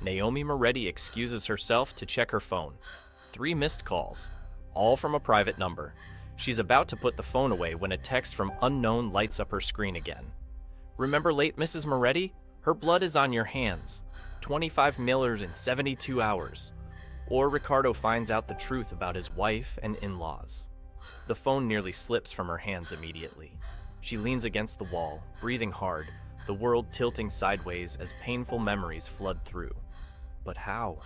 Naomi Moretti excuses herself to check her phone. 3 missed calls, all from a private number. She's about to put the phone away when a text from unknown lights up her screen again. Remember late Mrs. Moretti? Her blood is on your hands. 25 mailers in 72 hours. Or Ricardo finds out the truth about his wife and in-laws. The phone nearly slips from her hands immediately. She leans against the wall, breathing hard, the world tilting sideways as painful memories flood through. But how?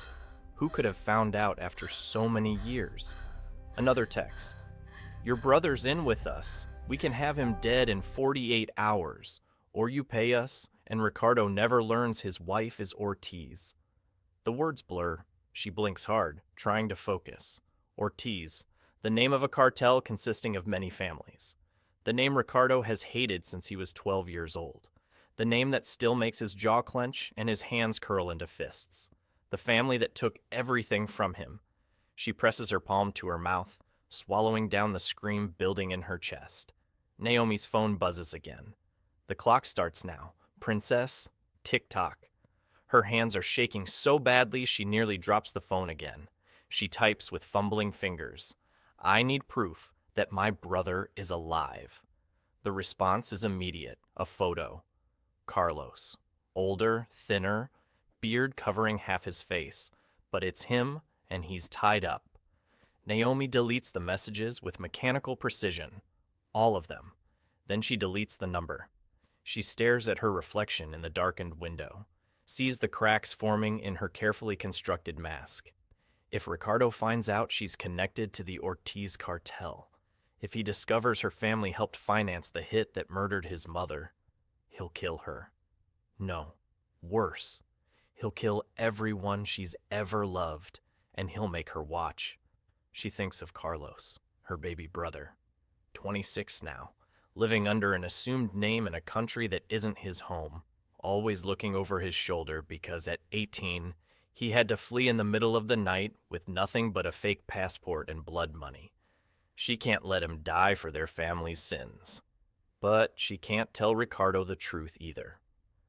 Who could have found out after so many years? Another text. Your brother's in with us. We can have him dead in 48 hours. Or you pay us, and Ricardo never learns his wife is Ortiz. The words blur. She blinks hard, trying to focus. Ortiz, the name of a cartel consisting of many families. The name Ricardo has hated since he was 12 years old. The name that still makes his jaw clench and his hands curl into fists. The family that took everything from him. She presses her palm to her mouth, swallowing down the scream building in her chest. Naomi's phone buzzes again. The clock starts now. Princess, tick-tock. Her hands are shaking so badly she nearly drops the phone again. She types with fumbling fingers. I need proof that my brother is alive. The response is immediate, a photo. Carlos. Older, thinner, beard covering half his face. But it's him, and he's tied up. Naomi deletes the messages with mechanical precision. All of them. Then she deletes the number. She stares at her reflection in the darkened window, sees the cracks forming in her carefully constructed mask. If Ricardo finds out she's connected to the Ortiz cartel, if he discovers her family helped finance the hit that murdered his mother, he'll kill her. No, worse. He'll kill everyone she's ever loved, and he'll make her watch. She thinks of Carlos, her baby brother. 26 now, living under an assumed name in a country that isn't his home, always looking over his shoulder because at 18, he had to flee in the middle of the night with nothing but a fake passport and blood money. She can't let him die for their family's sins. But she can't tell Ricardo the truth either.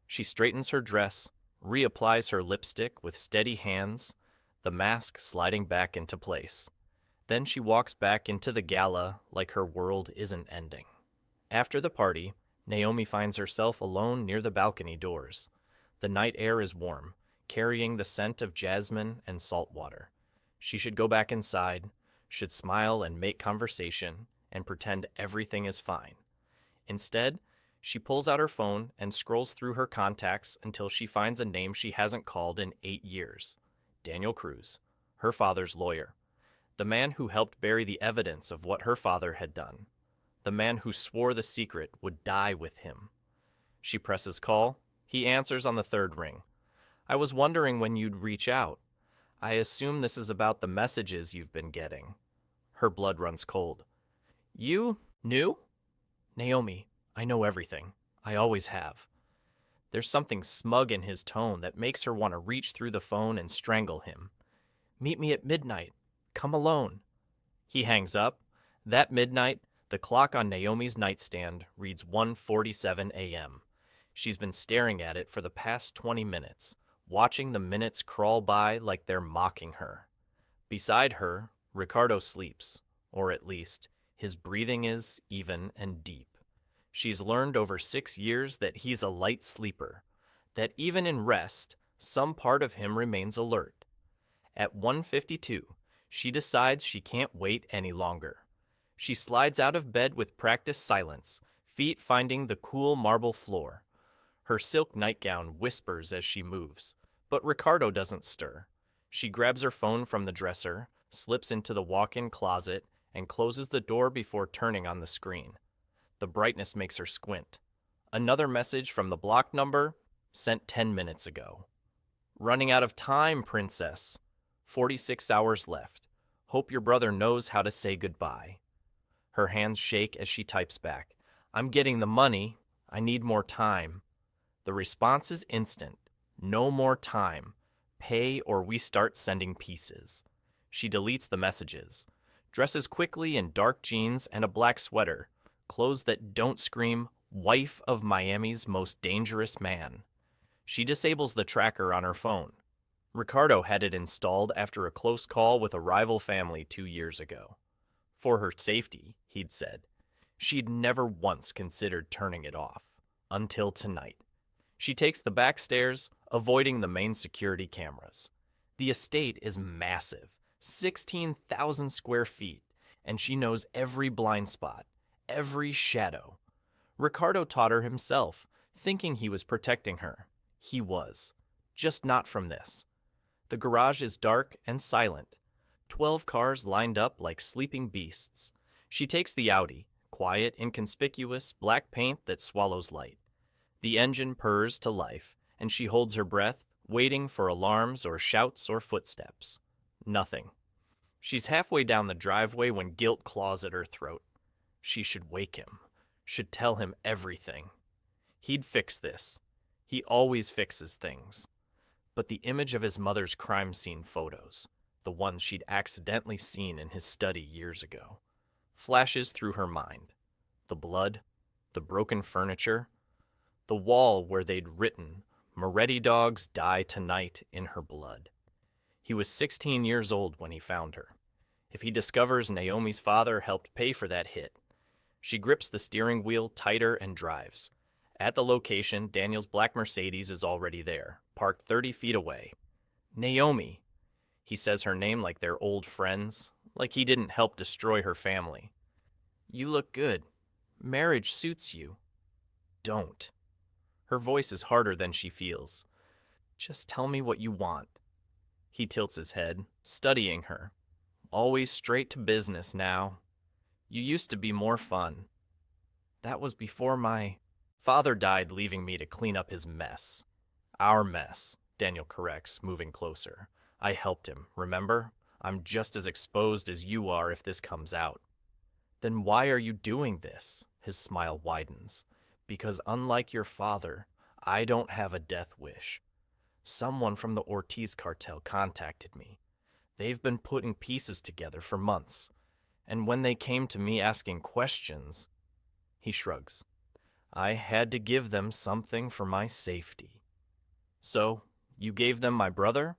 She straightens her dress, reapplies her lipstick with steady hands, the mask sliding back into place. Then she walks back into the gala like her world isn't ending. After the party, Naomi finds herself alone near the balcony doors. The night air is warm, carrying the scent of jasmine and salt water. She should go back inside, should smile and make conversation, and pretend everything is fine. Instead, she pulls out her phone and scrolls through her contacts until she finds a name she hasn't called in 8 years. Daniel Cruz, her father's lawyer. The man who helped bury the evidence of what her father had done. The man who swore the secret would die with him. She presses call. He answers on the 3rd ring. I was wondering when you'd reach out. I assume this is about the messages you've been getting. Her blood runs cold. You knew? Naomi, I know everything. I always have. There's something smug in his tone that makes her want to reach through the phone and strangle him. Meet me at midnight. Come alone. He hangs up. That midnight, the clock on Naomi's nightstand reads 1:47 a.m. She's been staring at it for the past 20 minutes, watching the minutes crawl by like they're mocking her. Beside her, Ricardo sleeps, or at least, his breathing is even and deep. She's learned over 6 years that he's a light sleeper, that even in rest, some part of him remains alert. At 1:52, she decides she can't wait any longer. She slides out of bed with practiced silence, feet finding the cool marble floor. Her silk nightgown whispers as she moves, but Ricardo doesn't stir. She grabs her phone from the dresser, slips into the walk-in closet, and closes the door before turning on the screen. The brightness makes her squint. Another message from the block number, sent 10 minutes ago. Running out of time, princess. 46 hours left. Hope your brother knows how to say goodbye. Her hands shake as she types back. I'm getting the money. I need more time. The response is instant. No more time. Pay or we start sending pieces. She deletes the messages. Dresses quickly in dark jeans and a black sweater. Clothes that don't scream, wife of Miami's most dangerous man. She disables the tracker on her phone. Ricardo had it installed after a close call with a rival family 2 years ago. For her safety, he'd said. She'd never once considered turning it off. Until tonight. She takes the back stairs, avoiding the main security cameras. The estate is massive, 16,000 square feet, and she knows every blind spot, every shadow. Ricardo taught her himself, thinking he was protecting her. He was. Just not from this. The garage is dark and silent. 12 cars lined up like sleeping beasts. She takes the Audi, quiet, inconspicuous, black paint that swallows light. The engine purrs to life, and she holds her breath, waiting for alarms or shouts or footsteps. Nothing. She's halfway down the driveway when guilt claws at her throat. She should wake him, should tell him everything. He'd fix this. He always fixes things. But the image of his mother's crime scene photos, the ones she'd accidentally seen in his study years ago, flashes through her mind. The blood, the broken furniture, the wall where they'd written, "Moretti dogs die tonight," in her blood. He was 16 years old when he found her. If he discovers Naomi's father helped pay for that hit, she grips the steering wheel tighter and drives. At the location, Daniel's black Mercedes is already there, parked 30 feet away. Naomi. He says her name like they're old friends, like he didn't help destroy her family. You look good. Marriage suits you. Don't. Her voice is harder than she feels. Just tell me what you want. He tilts his head, studying her. Always straight to business now. You used to be more fun. That was before my father died, leaving me to clean up his mess. Our mess, Daniel corrects, moving closer. I helped him, remember? I'm just as exposed as you are if this comes out. Then why are you doing this? His smile widens. Because unlike your father, I don't have a death wish. Someone from the Ortiz cartel contacted me. They've been putting pieces together for months. And when they came to me asking questions, he shrugs. I had to give them something for my safety. So, you gave them my brother?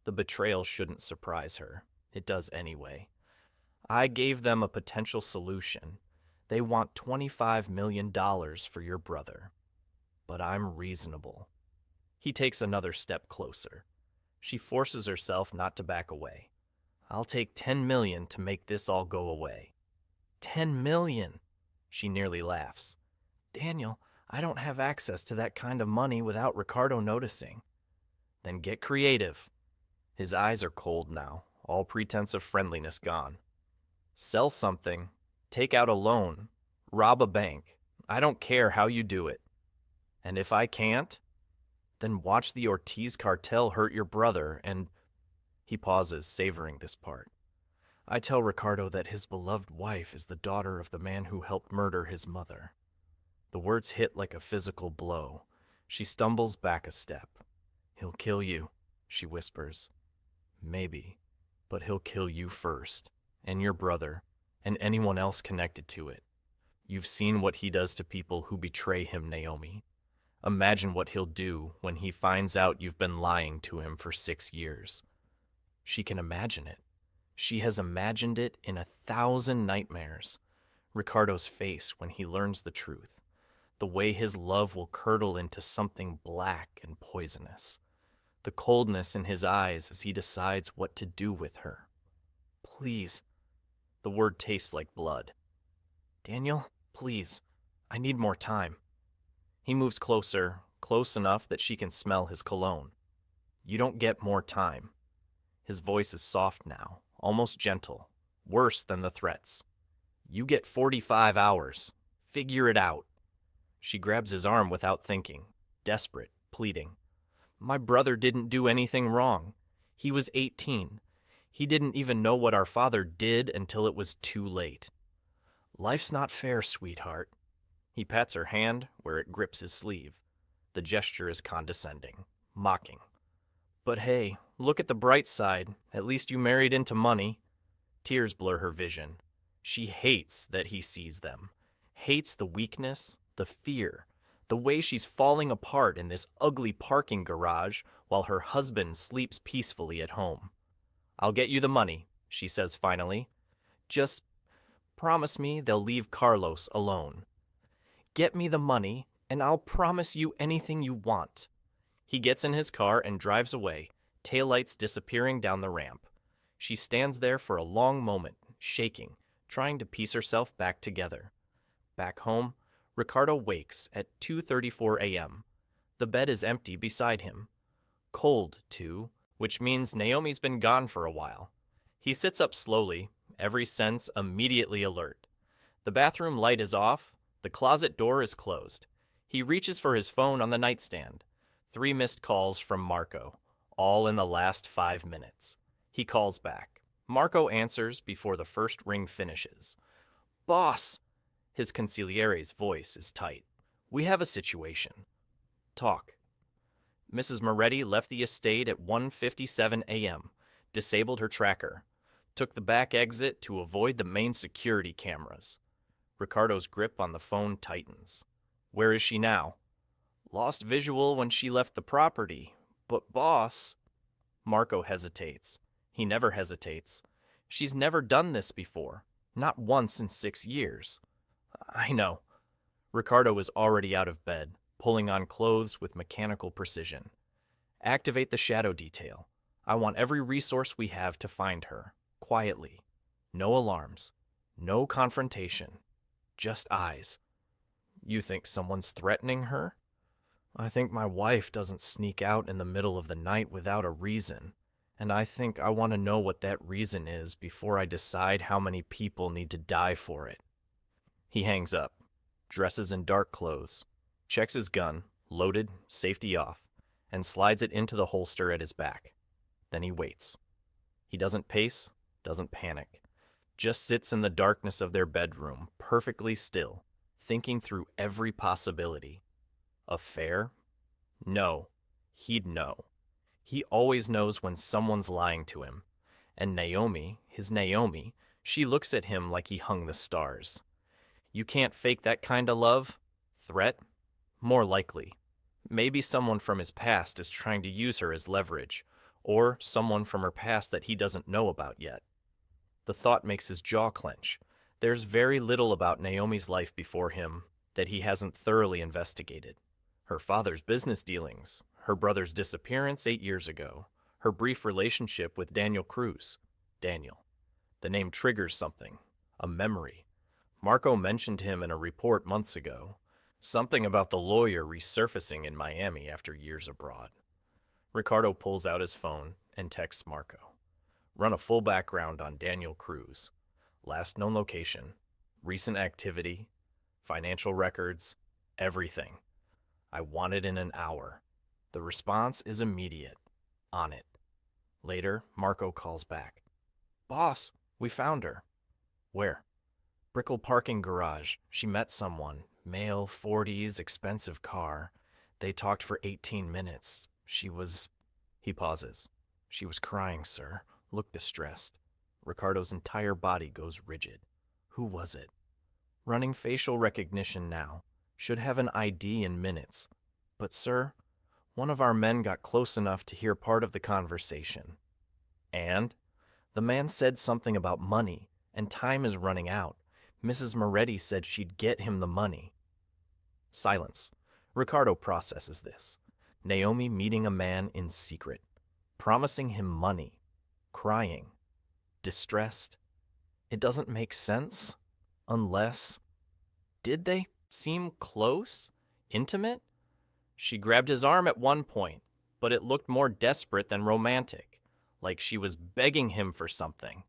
The betrayal shouldn't surprise her. It does anyway. I gave them a potential solution. They want $25 million for your brother. But I'm reasonable. He takes another step closer. She forces herself not to back away. I'll take $10 million to make this all go away. $10 million! She nearly laughs. Daniel, I don't have access to that kind of money without Ricardo noticing. Then get creative. His eyes are cold now, all pretense of friendliness gone. Sell something, take out a loan, rob a bank. I don't care how you do it. And if I can't, then watch the Ortiz cartel hurt your brother and... He pauses, savoring this part. I tell Ricardo that his beloved wife is the daughter of the man who helped murder his mother. The words hit like a physical blow. She stumbles back a step. He'll kill you, she whispers. Maybe, but he'll kill you first, and your brother, and anyone else connected to it. You've seen what he does to people who betray him, Naomi. Imagine what he'll do when he finds out you've been lying to him for 6 years. She can imagine it. She has imagined it in 1,000 nightmares. Ricardo's face when he learns the truth. The way his love will curdle into something black and poisonous. The coldness in his eyes as he decides what to do with her. Please. The word tastes like blood. Daniel, please. I need more time. He moves closer, close enough that she can smell his cologne. You don't get more time. His voice is soft now, almost gentle, worse than the threats. You get 45 hours. Figure it out. She grabs his arm without thinking, desperate, pleading. My brother didn't do anything wrong. He was 18. He didn't even know what our father did until it was too late. Life's not fair, sweetheart. He pats her hand where it grips his sleeve. The gesture is condescending, mocking. But hey, look at the bright side. At least you married into money. Tears blur her vision. She hates that he sees them. Hates the weakness, the fear, The way she's falling apart in this ugly parking garage while her husband sleeps peacefully at home. "I'll get you the money," she says finally. "Just promise me they'll leave Carlos alone. Get me the money, and I'll promise you anything you want." He gets in his car and drives away, taillights disappearing down the ramp. She stands there for a long moment, shaking, trying to piece herself back together. Back home, Ricardo wakes at 2:34 a.m. The bed is empty beside him. Cold, too, which means Naomi's been gone for a while. He sits up slowly, every sense immediately alert. The bathroom light is off, the closet door is closed. He reaches for his phone on the nightstand. 3 missed calls from Marco, all in the last 5 minutes. He calls back. Marco answers before the first ring finishes. "Boss!" His consigliere's voice is tight. "We have a situation. Talk." Mrs. Moretti left the estate at 1:57 a.m., disabled her tracker, took the back exit to avoid the main security cameras. Ricardo's grip on the phone tightens. "Where is she now?" "Lost visual when she left the property. But boss..." Marco hesitates. He never hesitates. "She's never done this before. Not once in 6 years." "I know." Ricardo is already out of bed, pulling on clothes with mechanical precision. "Activate the shadow detail. I want every resource we have to find her. Quietly. No alarms. No confrontation. Just eyes." "You think someone's threatening her?" "I think my wife doesn't sneak out in the middle of the night without a reason. And I think I want to know what that reason is before I decide how many people need to die for it." He hangs up, dresses in dark clothes, checks his gun, loaded, safety off, and slides it into the holster at his back. Then he waits. He doesn't pace, doesn't panic, just sits in the darkness of their bedroom, perfectly still, thinking through every possibility. Affair? No. He'd know. He always knows when someone's lying to him. And Naomi, his Naomi, she looks at him like he hung the stars. You can't fake that kind of love? Threat? More likely. Maybe someone from his past is trying to use her as leverage, or someone from her past that he doesn't know about yet. The thought makes his jaw clench. There's very little about Naomi's life before him that he hasn't thoroughly investigated. Her father's business dealings, her brother's disappearance 8 years ago, her brief relationship with Daniel Cruz. Daniel. The name triggers something, a memory. Marco mentioned him in a report months ago. Something about the lawyer resurfacing in Miami after years abroad. Ricardo pulls out his phone and texts Marco. Run a full background on Daniel Cruz. Last known location, recent activity, financial records, everything. I want it in an hour. The response is immediate. On it. Later, Marco calls back. "Boss, we found her." "Where?" "Brickell parking garage. She met someone. Male, 40s, expensive car. They talked for 18 minutes. She was..." He pauses. "She was crying, sir. Looked distressed." Ricardo's entire body goes rigid. Who was it? Running facial recognition now. Should have an ID in minutes. But, sir, one of our men got close enough to hear part of the conversation. And? The man said something about money, and time is running out. Mrs. Moretti said she'd get him the money. Silence. Ricardo processes this. Naomi meeting a man in secret. Promising him money. Crying. Distressed. It doesn't make sense. Unless... Did they seem close? Intimate? She grabbed his arm at one point, but it looked more desperate than romantic, like she was begging him for something.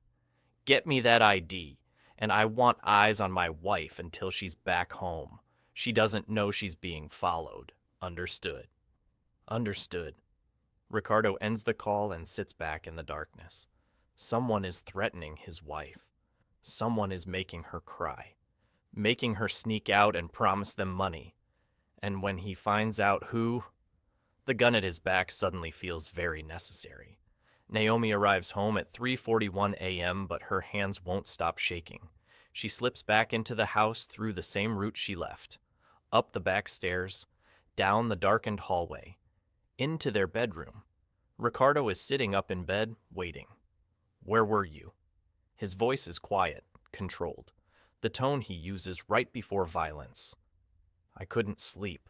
"Get me that ID, and I want eyes on my wife until she's back home. She doesn't know she's being followed. Understood." Understood. Ricardo ends the call and sits back in the darkness. Someone is threatening his wife. Someone is making her cry, making her sneak out and promise them money. And when he finds out who, the gun at his back suddenly feels very necessary. Naomi arrives home at 3:41 a.m., but her hands won't stop shaking. She slips back into the house through the same route she left. up the back stairs, down the darkened hallway, into their bedroom. Ricardo is sitting up in bed, waiting. Where were you? His voice is quiet, controlled, the tone he uses right before violence. I couldn't sleep.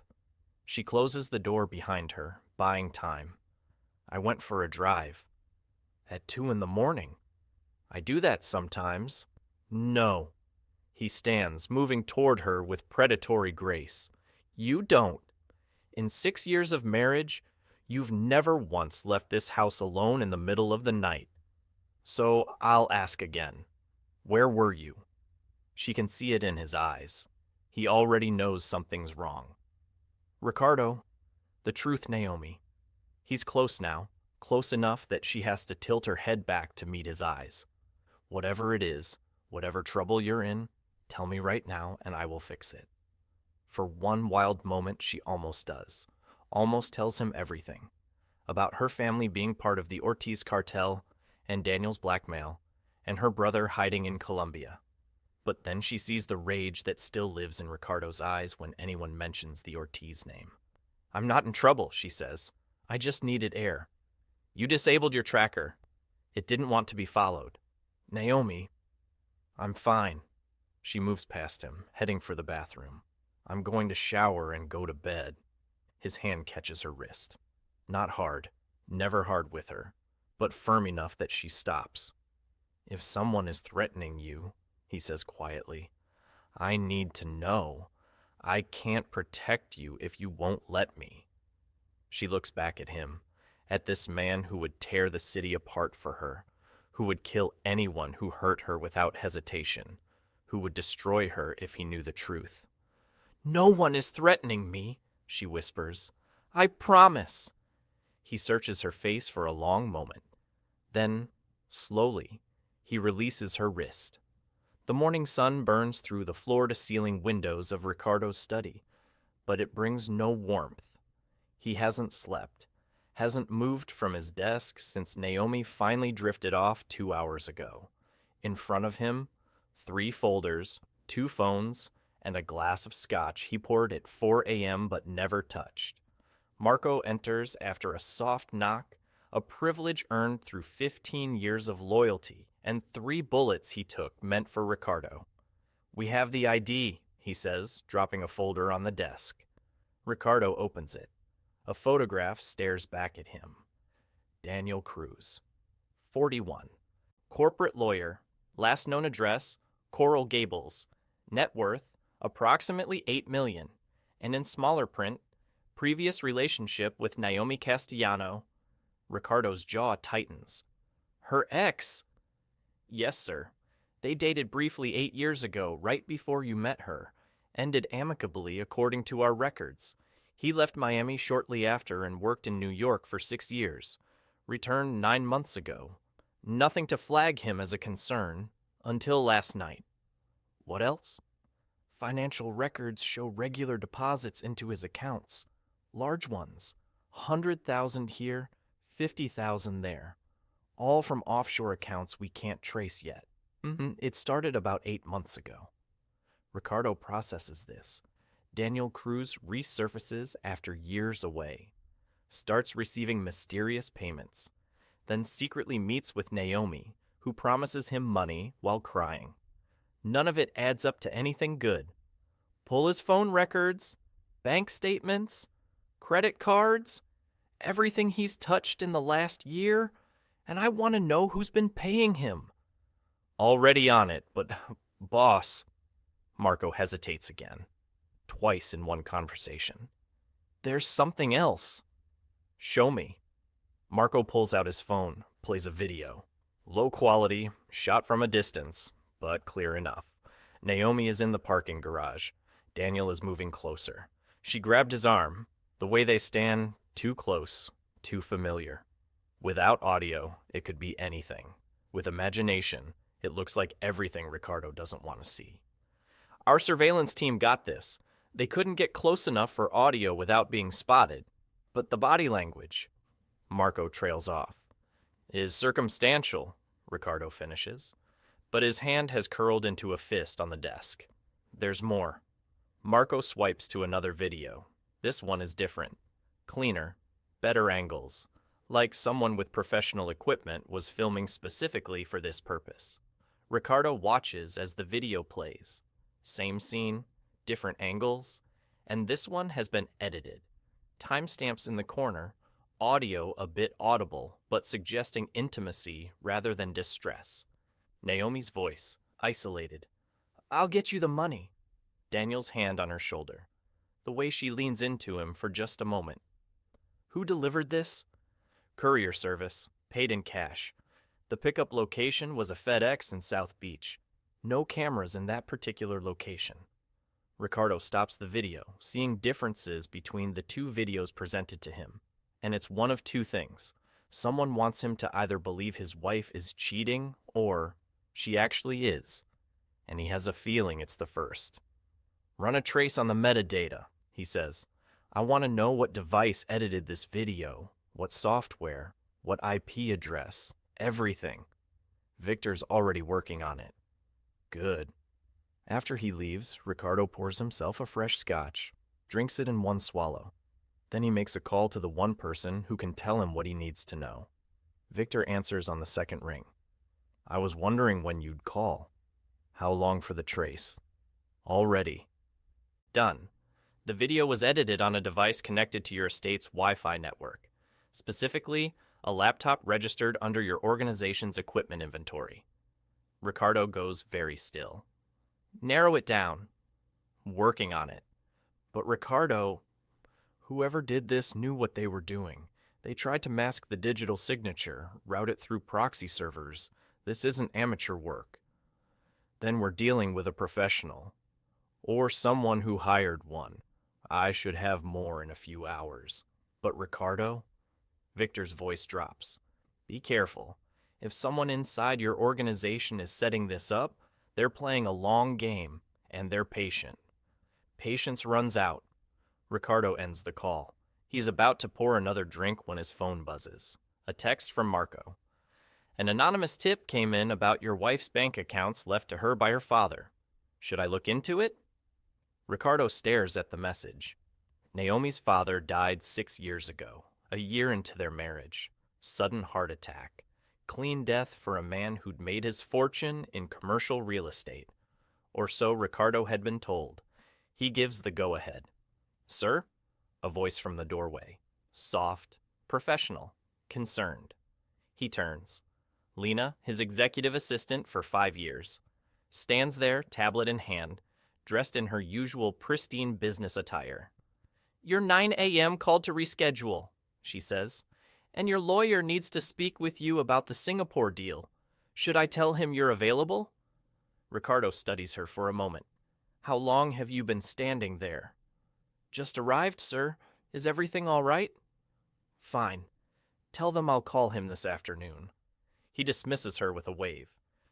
She closes the door behind her, buying time. I went for a drive. At 2 a.m. I do that sometimes. No. He stands, moving toward her with predatory grace. You don't. In 6 years of marriage, you've never once left this house alone in the middle of the night. So I'll ask again. Where were you? She can see it in his eyes. He already knows something's wrong. Ricardo, the truth, Naomi. He's close now, close enough that she has to tilt her head back to meet his eyes. Whatever it is, whatever trouble you're in, tell me right now and I will fix it. For one wild moment, she almost does. Almost tells him everything. About her family being part of the Ortiz cartel and Daniel's blackmail, and her brother hiding in Colombia. But then she sees the rage that still lives in Ricardo's eyes when anyone mentions the Ortiz name. I'm not in trouble, she says. I just needed air. You disabled your tracker. It didn't want to be followed. Naomi, I'm fine. She moves past him, heading for the bathroom. I'm going to shower and go to bed. His hand catches her wrist. Not hard, never hard with her, but firm enough that she stops. If someone is threatening you, he says quietly, I need to know. I can't protect you if you won't let me. She looks back at him, at this man who would tear the city apart for her, who would kill anyone who hurt her without hesitation, who would destroy her if he knew the truth. No one is threatening me, she whispers. I promise. He searches her face for a long moment. Then, slowly, he releases her wrist. The morning sun burns through the floor-to-ceiling windows of Ricardo's study, but it brings no warmth. He hasn't slept, hasn't moved from his desk since Naomi finally drifted off 2 hours ago. In front of him, 3 folders, 2 phones, and a glass of scotch he poured at 4 a.m. but never touched. Marco enters after a soft knock, a privilege earned through 15 years of loyalty and 3 bullets he took meant for Ricardo. We have the ID, he says, dropping a folder on the desk. Ricardo opens it. A photograph stares back at him. Daniel Cruz, 41. Corporate lawyer, last known address, Coral Gables. Net worth, approximately $8 million. And in smaller print, previous relationship with Naomi Castellano. Ricardo's jaw tightens. Her ex? Yes, sir. They dated briefly 8 years ago, right before you met her. Ended amicably according to our records. He left Miami shortly after and worked in New York for 6 years. Returned 9 months ago. Nothing to flag him as a concern, until last night. What else? Financial records show regular deposits into his accounts. Large ones. 100,000 here, 50,000 there. All from offshore accounts we can't trace yet. It started about 8 months ago. Ricardo processes this. Daniel Cruz resurfaces after years away. Starts receiving mysterious payments. Then secretly meets with Naomi, who promises him money while crying. None of it adds up to anything good. Pull his phone records, bank statements, credit cards, everything he's touched in the last year, and I want to know who's been paying him. Already on it, but boss, Marco hesitates again. Twice in one conversation. There's something else. Show me. Marco pulls out his phone, plays a video. Low quality, shot from a distance, but clear enough. Naomi is in the parking garage. Daniel is moving closer. She grabbed his arm. The way they stand, too close, too familiar. Without audio, it could be anything. With imagination, it looks like everything Ricardo doesn't want to see. Our surveillance team got this. They couldn't get close enough for audio without being spotted. But the body language, Marco trails off, is circumstantial, Ricardo finishes. But his hand has curled into a fist on the desk. There's more. Marco swipes to another video. This one is different. Cleaner, better angles, like someone with professional equipment was filming specifically for this purpose. Ricardo watches as the video plays. Same scene, different angles, and this one has been edited. Timestamps in the corner, audio a bit audible, but suggesting intimacy rather than distress. Naomi's voice, isolated. "I'll get you the money." Daniel's hand on her shoulder. The way she leans into him for just a moment. Who delivered this? Courier service, paid in cash. The pickup location was a FedEx in South Beach. No cameras in that particular location. Ricardo stops the video, seeing differences between the two videos presented to him. And it's one of two things. Someone wants him to either believe his wife is cheating or she actually is. And he has a feeling it's the first. "Run a trace on the metadata," he says. "I want to know what device edited this video, what software, what IP address, everything." Victor's already working on it. Good. After he leaves, Ricardo pours himself a fresh scotch, drinks it in one swallow. Then he makes a call to the one person who can tell him what he needs to know. Victor answers on the second ring. "I was wondering when you'd call. How long for the trace?" "All ready." Done. The video was edited on a device connected to your estate's Wi-Fi network, specifically a laptop registered under your organization's equipment inventory. Ricardo goes very still. "Narrow it down." "Working on it." "But Ricardo, whoever did this knew what they were doing. They tried to mask the digital signature, route it through proxy servers. This isn't amateur work." "Then we're dealing with a professional. Or someone who hired one. I should have more in a few hours. But Ricardo?" Victor's voice drops. "Be careful. If someone inside your organization is setting this up, they're playing a long game, and they're patient. Patience runs out." Ricardo ends the call. He's about to pour another drink when his phone buzzes. A text from Marco. "An anonymous tip came in about your wife's bank accounts left to her by her father. Should I look into it?" Ricardo stares at the message. Naomi's father died 6 years ago, a year into their marriage. Sudden heart attack. Clean death for a man who'd made his fortune in commercial real estate. Or so Ricardo had been told. He gives the go-ahead. "Sir?" A voice from the doorway. Soft, professional, concerned. He turns. Lena, his executive assistant for 5 years, stands there, tablet in hand, dressed in her usual pristine business attire. "Your 9 a.m. called to reschedule," she says, "and your lawyer needs to speak with you about the Singapore deal. Should I tell him you're available?" Ricardo studies her for a moment. "How long have you been standing there?" "Just arrived, sir. Is everything all right?" "Fine. Tell them I'll call him this afternoon." He dismisses her with a wave.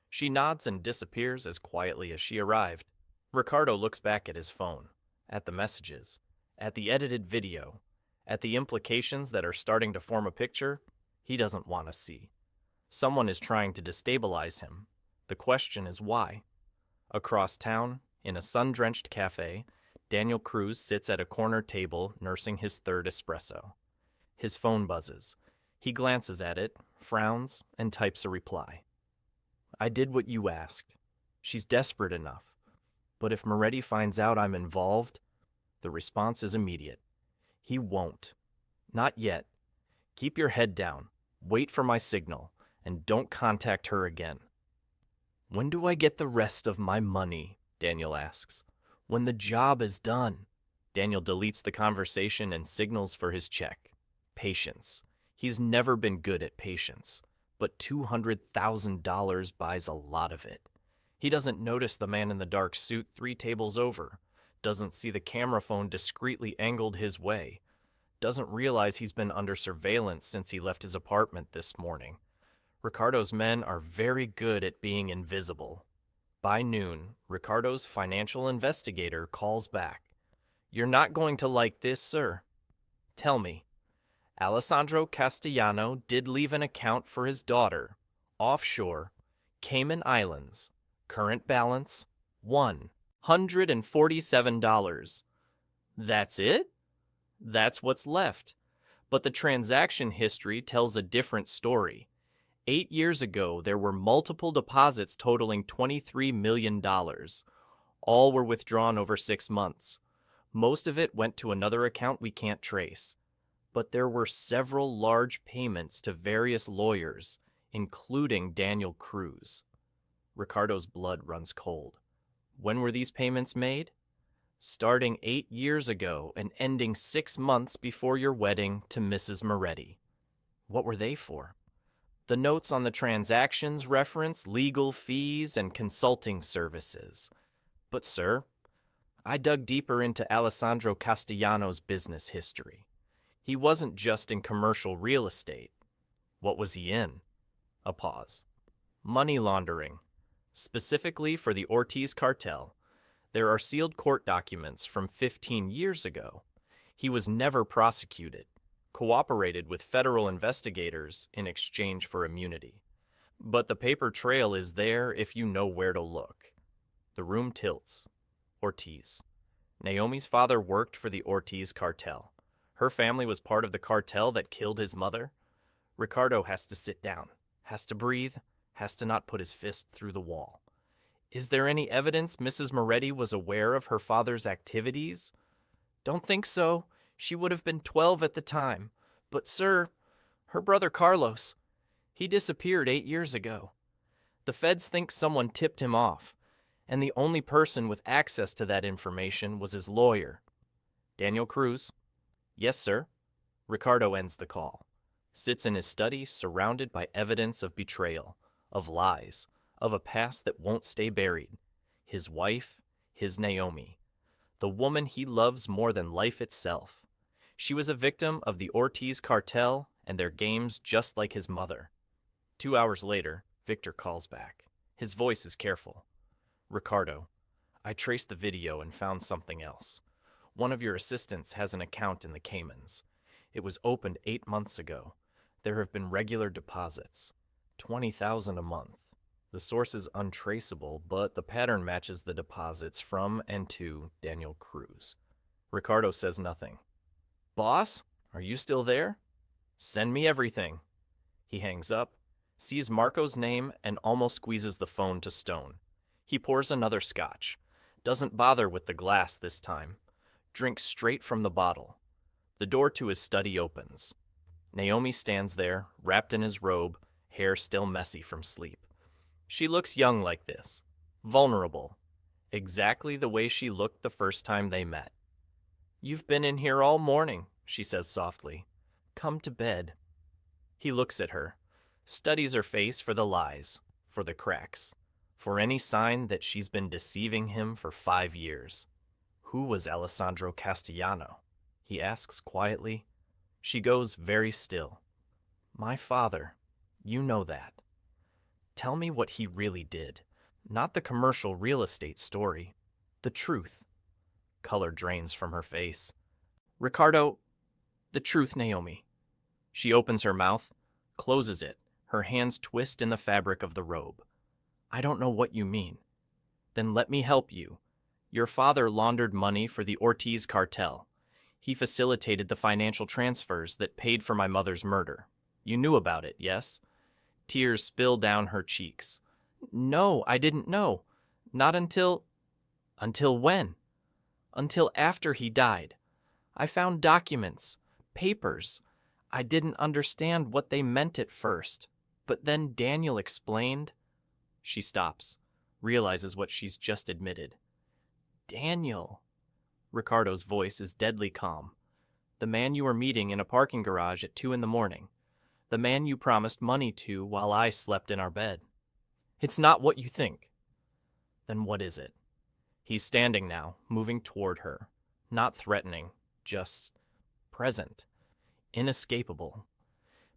She nods and disappears as quietly as she arrived. Ricardo looks back at his phone, at the messages, at the edited video, at the implications that are starting to form a picture he doesn't want to see. Someone is trying to destabilize him. The question is why? Across town, in a sun-drenched cafe, Daniel Cruz sits at a corner table nursing his third espresso. His phone buzzes. He glances at it, frowns, and types a reply. "I did what you asked. She's desperate enough. But if Moretti finds out I'm involved," the response is immediate. "He won't. Not yet. Keep your head down, wait for my signal, and don't contact her again." "When do I get the rest of my money?" Daniel asks. "When the job is done." Daniel deletes the conversation and signals for his check. Patience. He's never been good at patience, but $200,000 buys a lot of it. He doesn't notice the man in the dark suit 3 tables over, doesn't see the camera phone discreetly angled his way, doesn't realize he's been under surveillance since he left his apartment this morning. Ricardo's men are very good at being invisible. By noon, Ricardo's financial investigator calls back. "You're not going to like this, sir. Tell me, Alessandro Castellano did leave an account for his daughter, offshore, Cayman Islands. Current balance, $1 $147. That's it? That's what's left. But the transaction history tells a different story. 8 years ago, there were multiple deposits totaling $23 million. All were withdrawn over 6 months. Most of it went to another account we can't trace. But there were several large payments to various lawyers, including Daniel Cruz. Ricardo's blood runs cold. When were these payments made? Starting 8 years ago and ending 6 months before your wedding to Mrs. Moretti. What were they for? The notes on the transactions reference legal fees and consulting services. But, sir, I dug deeper into Alessandro Castellano's business history. He wasn't just in commercial real estate. What was he in? A pause. Money laundering, specifically for the Ortiz cartel. There are sealed court documents from 15 years ago. He was never prosecuted, cooperated with federal investigators in exchange for immunity. But the paper trail is there if you know where to look. The room tilts. Ortiz. Naomi's father worked for the Ortiz cartel. Her family was part of the cartel that killed his mother. Ricardo has to sit down, has to breathe, has to not put his fist through the wall. Is there any evidence Mrs. Moretti was aware of her father's activities? Don't think so. She would have been 12 at the time. But, sir, her brother Carlos, he disappeared 8 years ago. The feds think someone tipped him off, and the only person with access to that information was his lawyer. Daniel Cruz. Yes, sir. Ricardo ends the call. Sits in his study surrounded by evidence of betrayal, of lies, of a past that won't stay buried. His wife, his Naomi. The woman he loves more than life itself. She was a victim of the Ortiz cartel and their games just like his mother. 2 hours later, Victor calls back. His voice is careful. Ricardo, I traced the video and found something else. One of your assistants has an account in the Caymans. It was opened 8 months ago. There have been regular deposits. $20,000 a month. The source is untraceable, but the pattern matches the deposits from and to Daniel Cruz. Ricardo says nothing. Boss, are you still there? Send me everything. He hangs up, sees Marco's name, and almost squeezes the phone to stone. He pours another scotch. Doesn't bother with the glass this time. Drinks straight from the bottle. The door to his study opens. Naomi stands there, wrapped in his robe, hair still messy from sleep. She looks young like this, vulnerable, exactly the way she looked the first time they met. You've been in here all morning, she says softly. Come to bed. He looks at her, studies her face for the lies, for the cracks, for any sign that she's been deceiving him for 5 years. Who was Alessandro Castellano? He asks quietly. She goes very still. My father. You know that. Tell me what he really did. Not the commercial real estate story. The truth. Color drains from her face. Ricardo, the truth, Naomi. She opens her mouth, closes it, her hands twist in the fabric of the robe. I don't know what you mean. Then let me help you. Your father laundered money for the Ortiz cartel. He facilitated the financial transfers that paid for my mother's murder. You knew about it, yes? Tears spill down her cheeks. No, I didn't know. Not until... Until when? Until after he died. I found documents, papers. I didn't understand what they meant at first. But then Daniel explained. She stops, realizes what she's just admitted. Daniel. Ricardo's voice is deadly calm. The man you were meeting in a parking garage at 2 a.m. The man you promised money to while I slept in our bed. It's not what you think. Then what is it? He's standing now, moving toward her. Not threatening, just present. Inescapable.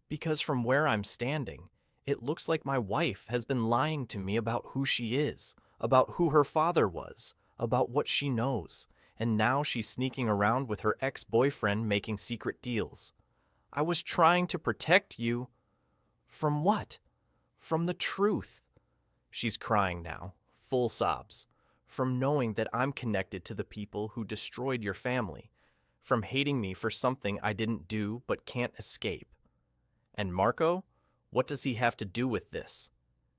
Because from where I'm standing, it looks like my wife has been lying to me about who she is, about who her father was, about what she knows, and now she's sneaking around with her ex-boyfriend making secret deals. I was trying to protect you. From what? From the truth. She's crying now, full sobs. from knowing that I'm connected to the people who destroyed your family, from hating me for something I didn't do but can't escape. And Marco? What does he have to do with this?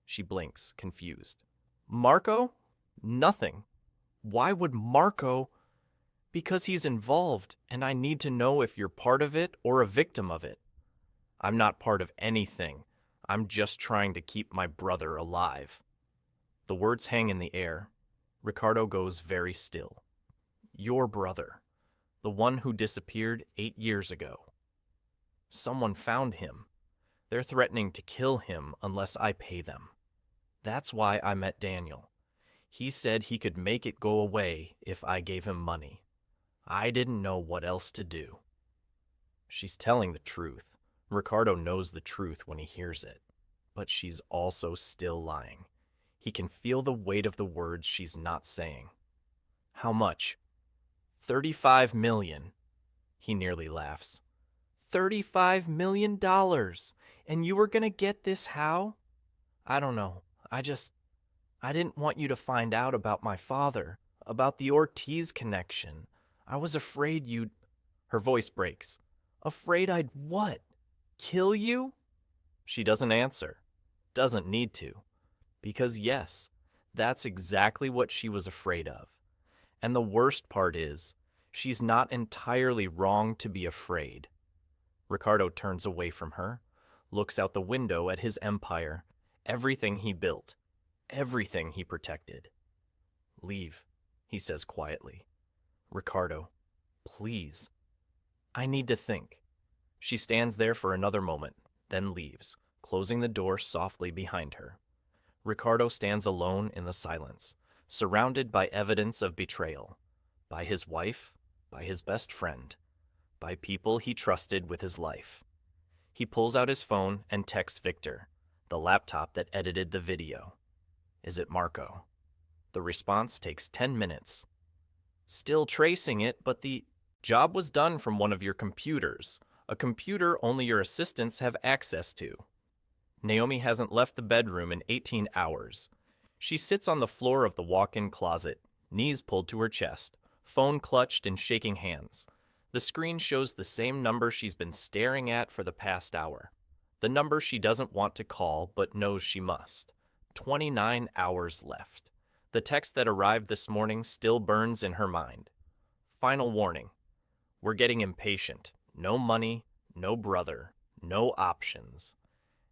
She blinks, confused. Marco? Nothing. Why would Marco? Because he's involved, and I need to know if you're part of it or a victim of it. I'm not part of anything. I'm just trying to keep my brother alive. The words hang in the air. Ricardo goes very still. Your brother. The one who disappeared 8 years ago. Someone found him. They're threatening to kill him unless I pay them. That's why I met Daniel. He said he could make it go away if I gave him money. I didn't know what else to do. She's telling the truth. Ricardo knows the truth when he hears it. But she's also still lying. He can feel the weight of the words she's not saying. How much? $35 million. He nearly laughs. $35 million. And you were gonna get this how? I don't know. I didn't want you to find out about my father, about the Ortiz connection. I was afraid you'd... Her voice breaks. Afraid I'd what? Kill you? She doesn't answer. Doesn't need to. Because yes, that's exactly what she was afraid of. And the worst part is, she's not entirely wrong to be afraid. Ricardo turns away from her, looks out the window at his empire, everything he built, everything he protected. Leave, he says quietly. Ricardo, please. I need to think. She stands there for another moment, then leaves, closing the door softly behind her. Ricardo stands alone in the silence, surrounded by evidence of betrayal, by his wife, by his best friend, by people he trusted with his life. He pulls out his phone and texts Victor, the laptop that edited the video. Is it Marco? The response takes 10 minutes. Still tracing it, but the job was done from one of your computers, a computer only your assistants have access to. Naomi hasn't left the bedroom in 18 hours. She sits on the floor of the walk-in closet, knees pulled to her chest, phone clutched and shaking hands. The screen shows the same number she's been staring at for the past hour. The number she doesn't want to call but knows she must. 29 hours left. The text that arrived this morning still burns in her mind. Final warning. We're getting impatient. No money, no brother, no options.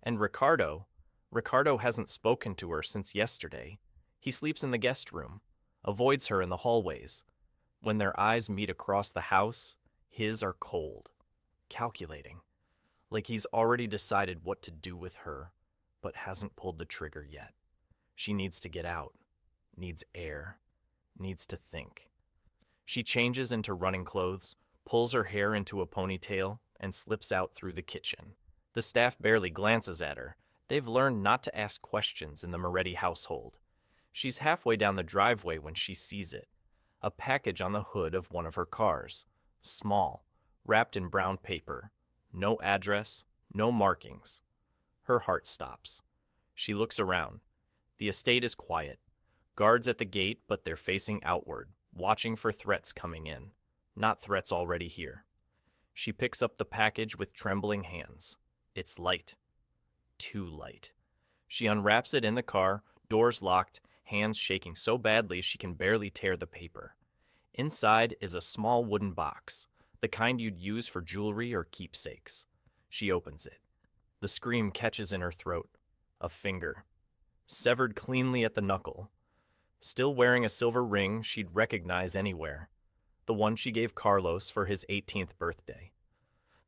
And Ricardo hasn't spoken to her since yesterday. He sleeps in the guest room, avoids her in the hallways. When their eyes meet across the house, his are cold, calculating, like he's already decided what to do with her, but hasn't pulled the trigger yet. She needs to get out, needs air, needs to think. She changes into running clothes, pulls her hair into a ponytail, and slips out through the kitchen. The staff barely glances at her. They've learned not to ask questions in the Moretti household. She's halfway down the driveway when she sees it. A package on the hood of one of her cars. Small, wrapped in brown paper. No address, no markings. Her heart stops. She looks around. The estate is quiet. Guards at the gate, but they're facing outward, watching for threats coming in. Not threats already here. She picks up the package with trembling hands. It's light. Too light. She unwraps it in the car, doors locked, hands shaking so badly she can barely tear the paper. Inside is a small wooden box, the kind you'd use for jewelry or keepsakes. She opens it. The scream catches in her throat. A finger. Severed cleanly at the knuckle. Still wearing a silver ring she'd recognize anywhere. The one she gave Carlos for his 18th birthday.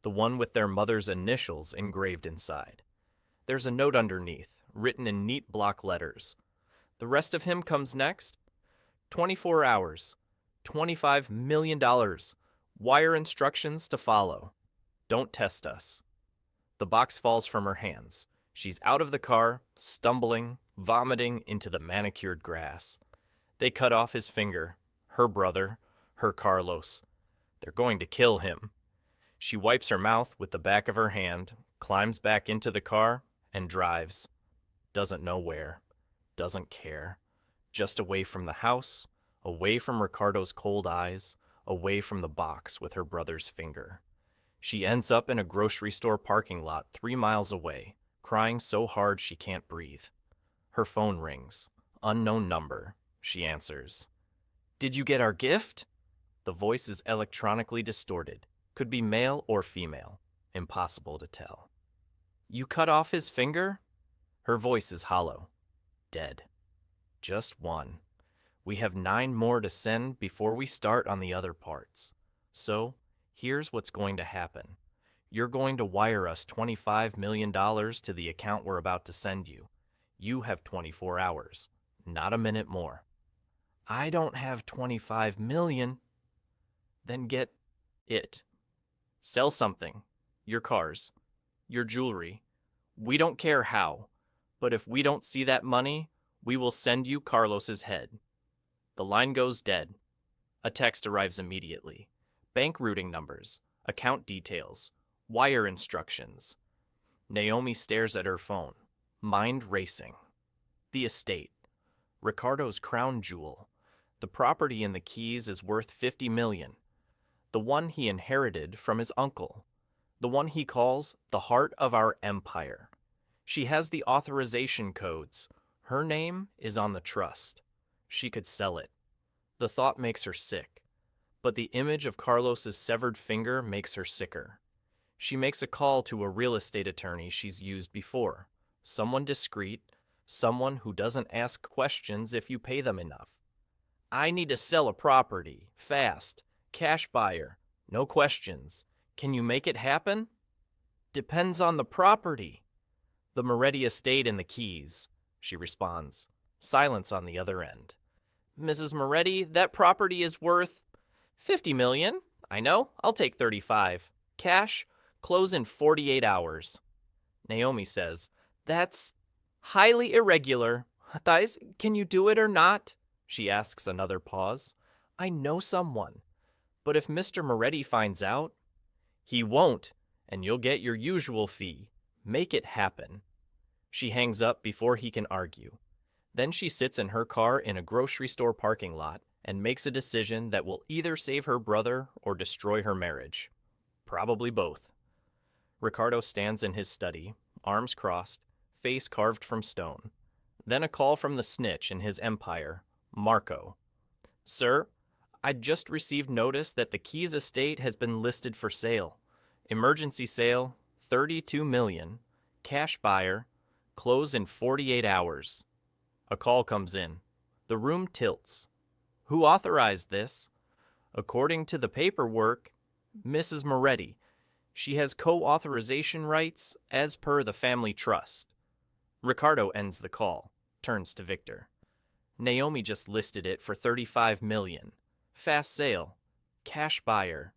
The one with their mother's initials engraved inside. There's a note underneath, written in neat block letters. The rest of him comes next. 24 hours. $25 million. Wire instructions to follow. Don't test us. The box falls from her hands. She's out of the car, stumbling, vomiting into the manicured grass. They cut off his finger. Her brother. Her Carlos. They're going to kill him. She wipes her mouth with the back of her hand, climbs back into the car, and drives. Doesn't know where. Doesn't care. just away from the house, away from Ricardo's cold eyes, away from the box with her brother's finger. She ends up in a grocery store parking lot 3 miles away, crying so hard she can't breathe. Her phone rings. Unknown number. She answers. "Did you get our gift?" The voice is electronically distorted. Could be male or female. Impossible to tell. "You cut off his finger?" Her voice is hollow. Dead. Just one. We have 9 more to send before we start on the other parts. So, here's what's going to happen. You're going to wire us $25 million to the account we're about to send you. You have 24 hours, not a minute more. I don't have 25 million. Then get it. Sell something. Your cars. Your jewelry. We don't care how, but if we don't see that money, we will send you Carlos's head. The line goes dead. A text arrives immediately. Bank routing numbers, account details, wire instructions. Naomi stares at her phone, mind racing. The estate. Ricardo's crown jewel. The property in the Keys is worth $50 million. The one he inherited from his uncle. The one he calls the heart of our empire. She has the authorization codes. Her name is on the trust. She could sell it. The thought makes her sick. But the image of Carlos's severed finger makes her sicker. She makes a call to a real estate attorney she's used before. Someone discreet, someone who doesn't ask questions if you pay them enough. I need to sell a property, fast, cash buyer, no questions. Can you make it happen? Depends on the property. The Moretti estate in the Keys, she responds. Silence on the other end. Mrs. Moretti, that property is worth $50 million. I know, I'll take 35. Cash, close in 48 hours. Naomi says, that's highly irregular. Thais, can you do it or not? She asks another pause. I know someone. But if Mr. Moretti finds out, he won't, and you'll get your usual fee. Make it happen. She hangs up before he can argue. Then she sits in her car in a grocery store parking lot and makes a decision that will either save her brother or destroy her marriage. Probably both. Ricardo stands in his study, arms crossed, face carved from stone. Then a call from the snitch in his empire, Marco. Sir, I just received notice that the Keys estate has been listed for sale. Emergency sale, $32 million. Cash buyer, close in 48 hours. A call comes in. The room tilts. Who authorized this? According to the paperwork, Mrs. Moretti. She has co-authorization rights as per the family trust. Ricardo ends the call, turns to Victor. Naomi just listed it for $35 million. Fast sale. Cash buyer.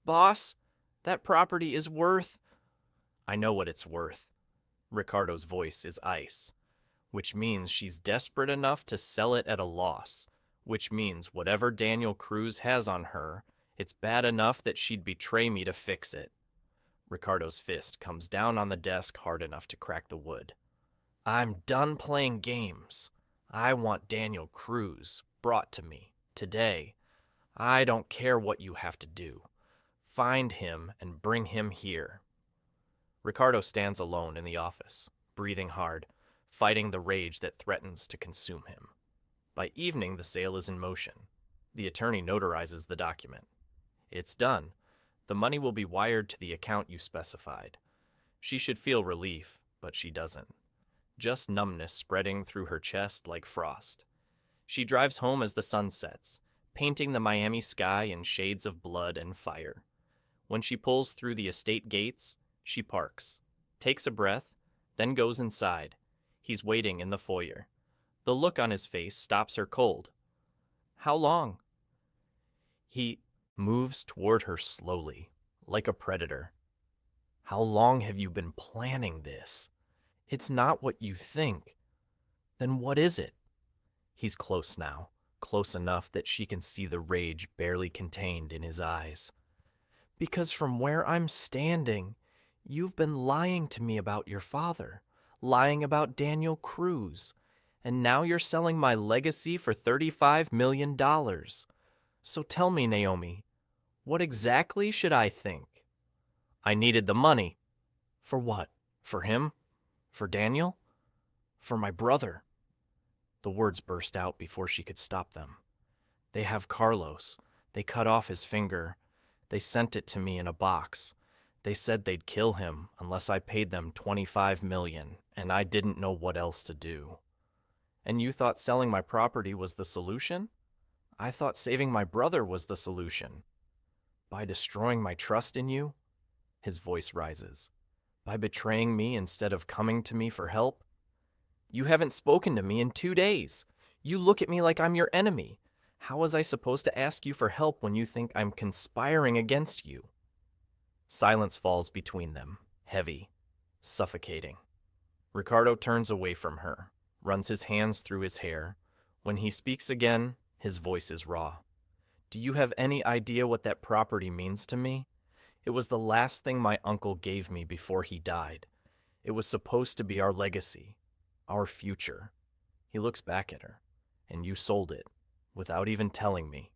Boss, that property is worth... I know what it's worth. Ricardo's voice is ice. Which means she's desperate enough to sell it at a loss. Which means whatever Daniel Cruz has on her, it's bad enough that she'd betray me to fix it. Ricardo's fist comes down on the desk hard enough to crack the wood. I'm done playing games. I want Daniel Cruz brought to me today. I don't care what you have to do. Find him and bring him here. Ricardo stands alone in the office, breathing hard, fighting the rage that threatens to consume him. By evening, the sale is in motion. The attorney notarizes the document. It's done. The money will be wired to the account you specified. She should feel relief, but she doesn't. Just numbness spreading through her chest like frost. She drives home as the sun sets, painting the Miami sky in shades of blood and fire. When she pulls through the estate gates, she parks, takes a breath, then goes inside. He's waiting in the foyer. The look on his face stops her cold. How long? He moves toward her slowly, like a predator. How long have you been planning this? It's not what you think. Then what is it? He's close now, close enough that she can see the rage barely contained in his eyes. Because from where I'm standing, you've been lying to me about your father, lying about Daniel Cruz, And now you're selling my legacy for $35 million. So tell me, Naomi, what exactly should I think? I needed the money. For what? For him? For Daniel? For my brother? The words burst out before she could stop them. They have Carlos. They cut off his finger. They sent it to me in a box. They said they'd kill him unless I paid them $25 million, and I didn't know what else to do. And you thought selling my property was the solution? I thought saving my brother was the solution. By destroying my trust in you? His voice rises. By betraying me instead of coming to me for help? You haven't spoken to me in 2 days. You look at me like I'm your enemy. How was I supposed to ask you for help when you think I'm conspiring against you? Silence falls between them, heavy, suffocating. Ricardo turns away from her, runs his hands through his hair. When he speaks again, his voice is raw. Do you have any idea what that property means to me? It was the last thing my uncle gave me before he died. It was supposed to be our legacy, our future. He looks back at her. And you sold it, without even telling me.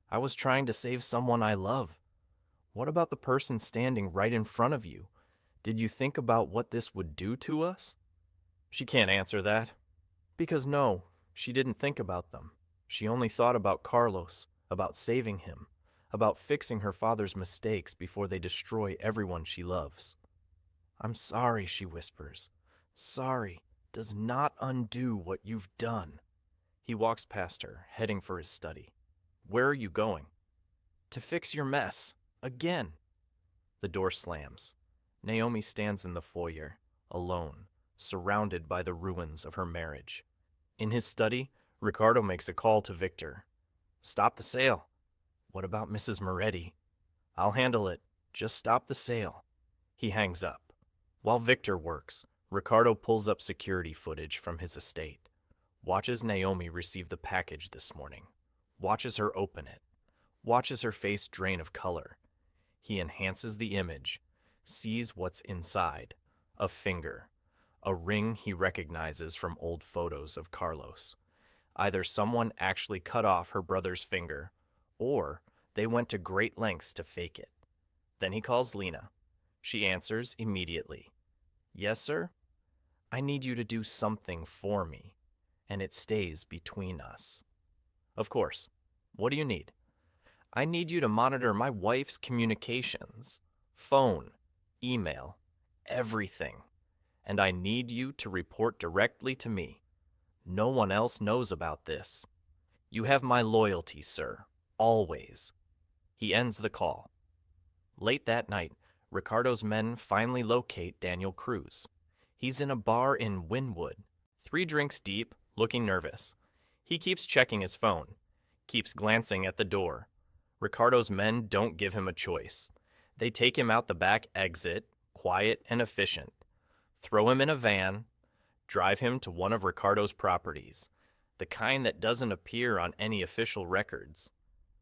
I was trying to save someone I love. What about the person standing right in front of you? Did you think about what this would do to us? She can't answer that. Because no, she didn't think about them. She only thought about Carlos, about saving him, about fixing her father's mistakes before they destroy everyone she loves. I'm sorry, she whispers. Sorry does not undo what you've done. He walks past her, heading for his study. Where are you going? To fix your mess. Again. The door slams. Naomi stands in the foyer, alone, surrounded by the ruins of her marriage. In his study, Ricardo makes a call to Victor. Stop the sale. What about Mrs. Moretti? I'll handle it. Just stop the sale. He hangs up. While Victor works, Ricardo pulls up security footage from his estate. Watches Naomi receive the package this morning. Watches her open it. Watches her face drain of color. He enhances the image, sees what's inside. A finger. A ring he recognizes from old photos of Carlos. Either someone actually cut off her brother's finger, or they went to great lengths to fake it. Then he calls Lena. She answers immediately. Yes, sir? I need you to do something for me, and it stays between us. Of course. What do you need? I need you to monitor my wife's communications, phone, email, everything. And I need you to report directly to me. No one else knows about this. You have my loyalty, sir, always. He ends the call. Late that night, Ricardo's men finally locate Daniel Cruz. He's in a bar in Wynwood, 3 drinks deep, looking nervous. He keeps checking his phone, keeps glancing at the door. Ricardo's men don't give him a choice. They take him out the back exit, quiet and efficient, throw him in a van, drive him to one of Ricardo's properties, the kind that doesn't appear on any official records.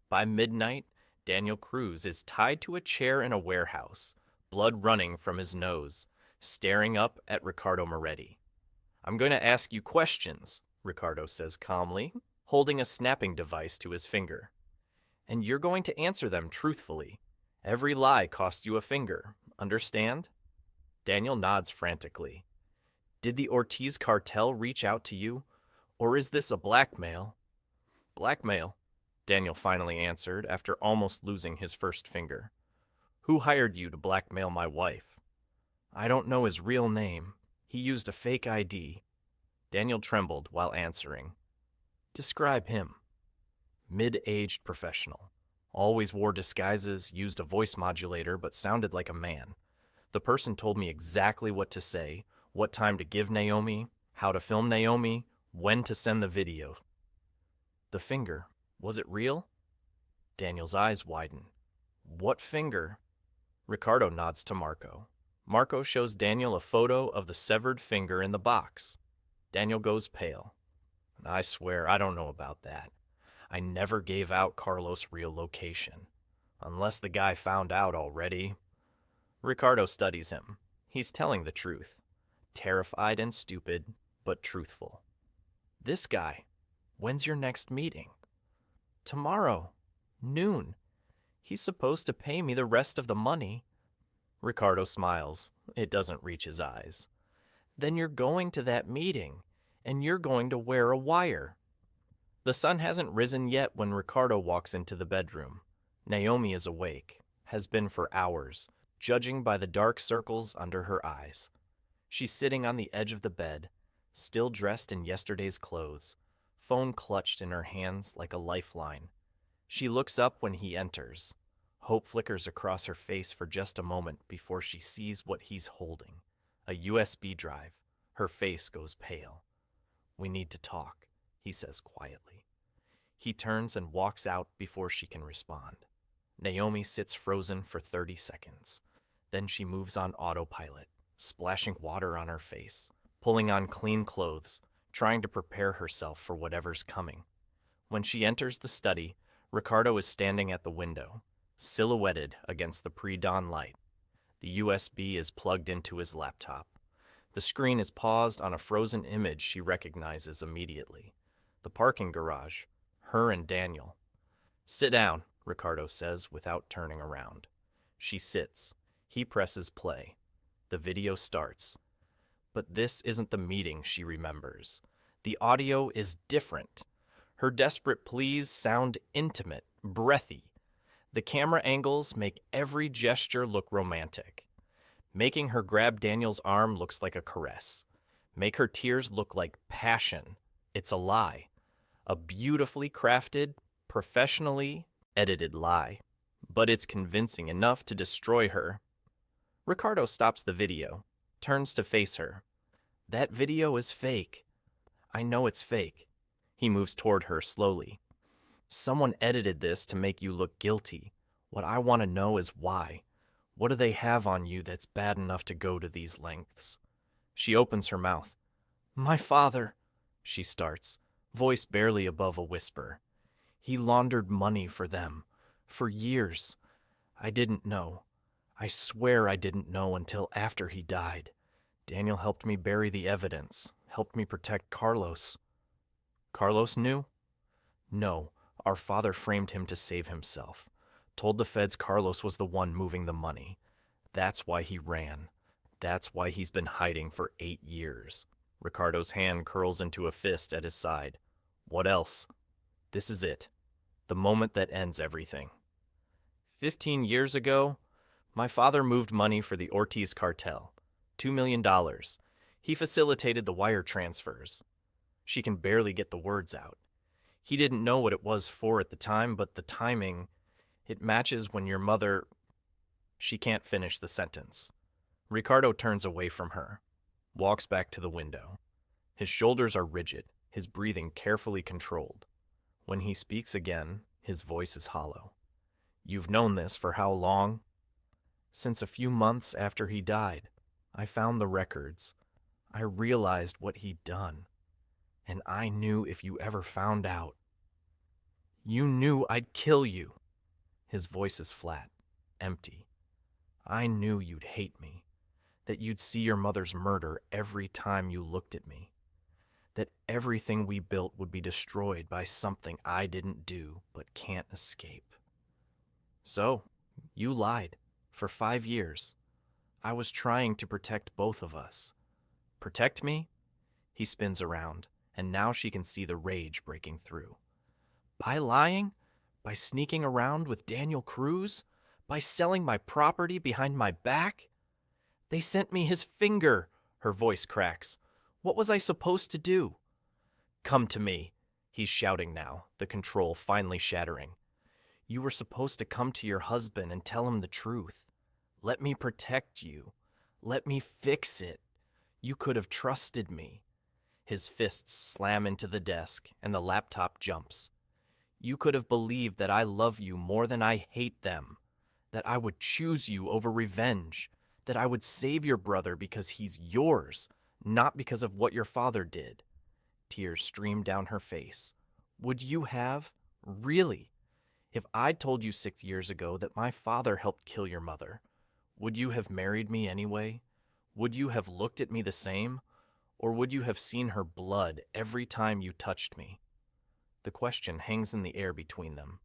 By midnight, Daniel Cruz is tied to a chair in a warehouse, blood running from his nose, staring up at Ricardo Moretti. I'm going to ask you questions, Ricardo says calmly, holding a snapping device to his finger. And you're going to answer them truthfully. Every lie costs you a finger, understand? Daniel nods frantically. Did the Ortiz cartel reach out to you? Or is this a blackmail? Blackmail, Daniel finally answered after almost losing his first finger. Who hired you to blackmail my wife? I don't know his real name. He used a fake ID. Daniel trembled while answering. Describe him. Mid-aged professional. Always wore disguises, used a voice modulator, but sounded like a man. The person told me exactly what to say, what time to give Naomi, how to film Naomi, when to send the video. The finger, was it real? Daniel's eyes widen. What finger? Ricardo nods to Marco. Marco shows Daniel a photo of the severed finger in the box. Daniel goes pale. I swear I don't know about that. I never gave out Carlos' real location. Unless the guy found out already. Ricardo studies him. He's telling the truth. Terrified and stupid, but truthful. This guy. When's your next meeting? Tomorrow. Noon. He's supposed to pay me the rest of the money. Ricardo smiles. It doesn't reach his eyes. Then you're going to that meeting, and you're going to wear a wire. The sun hasn't risen yet when Ricardo walks into the bedroom. Naomi is awake, has been for hours, judging by the dark circles under her eyes. She's sitting on the edge of the bed, still dressed in yesterday's clothes, phone clutched in her hands like a lifeline. She looks up when he enters. Hope flickers across her face for just a moment before she sees what he's holding. A USB drive. Her face goes pale. "We need to talk," he says quietly. He turns and walks out before she can respond. Naomi sits frozen for 30 seconds. Then she moves on autopilot, splashing water on her face, pulling on clean clothes, trying to prepare herself for whatever's coming. When she enters the study, Ricardo is standing at the window, silhouetted against the pre-dawn light. The USB is plugged into his laptop. The screen is paused on a frozen image she recognizes immediately. The parking garage, her and Daniel. "Sit down," Ricardo says without turning around. She sits. He presses play. The video starts. But this isn't the meeting she remembers. The audio is different. Her desperate pleas sound intimate, breathy. The camera angles make every gesture look romantic. Making her grab Daniel's arm looks like a caress. Make her tears look like passion. It's a lie. A beautifully crafted, professionally edited lie. But it's convincing enough to destroy her. Ricardo stops the video, turns to face her. "That video is fake. I know it's fake." He moves toward her slowly. "Someone edited this to make you look guilty. What I want to know is why. What do they have on you that's bad enough to go to these lengths?" She opens her mouth. "My father," she starts, voice barely above a whisper. "He laundered money for them. For years. I didn't know. I swear I didn't know until after he died. Daniel helped me bury the evidence, helped me protect Carlos." "Carlos knew?" "No, our father framed him to save himself. Told the feds Carlos was the one moving the money. That's why he ran. That's why he's been hiding for 8 years. Ricardo's hand curls into a fist at his side. "What else?" This is it. The moment that ends everything. 15 years ago, my father moved money for the Ortiz cartel. $2 million. He facilitated the wire transfers. She can barely get the words out. He didn't know what it was for at the time, but the timing, it matches when your mother... She can't finish the sentence. Ricardo turns away from her, walks back to the window. His shoulders are rigid, his breathing carefully controlled. When he speaks again, his voice is hollow. "You've known this for how long?" "Since a few months after he died. I found the records. I realized what he'd done. And I knew if you ever found out. You knew I'd kill you." His voice is flat, empty. "I knew you'd hate me. That you'd see your mother's murder every time you looked at me. That everything we built would be destroyed by something I didn't do but can't escape. So, you lied. For 5 years. I was trying to protect both of us." "Protect me?" He spins around, and now she can see the rage breaking through. "By lying? By sneaking around with Daniel Cruz? By selling my property behind my back? They sent me his finger," her voice cracks. "What was I supposed to do?" "Come to me," he's shouting now, the control finally shattering. "You were supposed to come to your husband and tell him the truth. Let me protect you. Let me fix it. You could have trusted me." His fists slam into the desk, and the laptop jumps. "You could have believed that I love you more than I hate them. That I would choose you over revenge. That I would save your brother because he's yours, not because of what your father did." Tears stream down her face. "Would you have? Really? If I'd told you 6 years ago that my father helped kill your mother, would you have married me anyway? Would you have looked at me the same? Or would you have seen her blood every time you touched me? The question hangs in the air between them.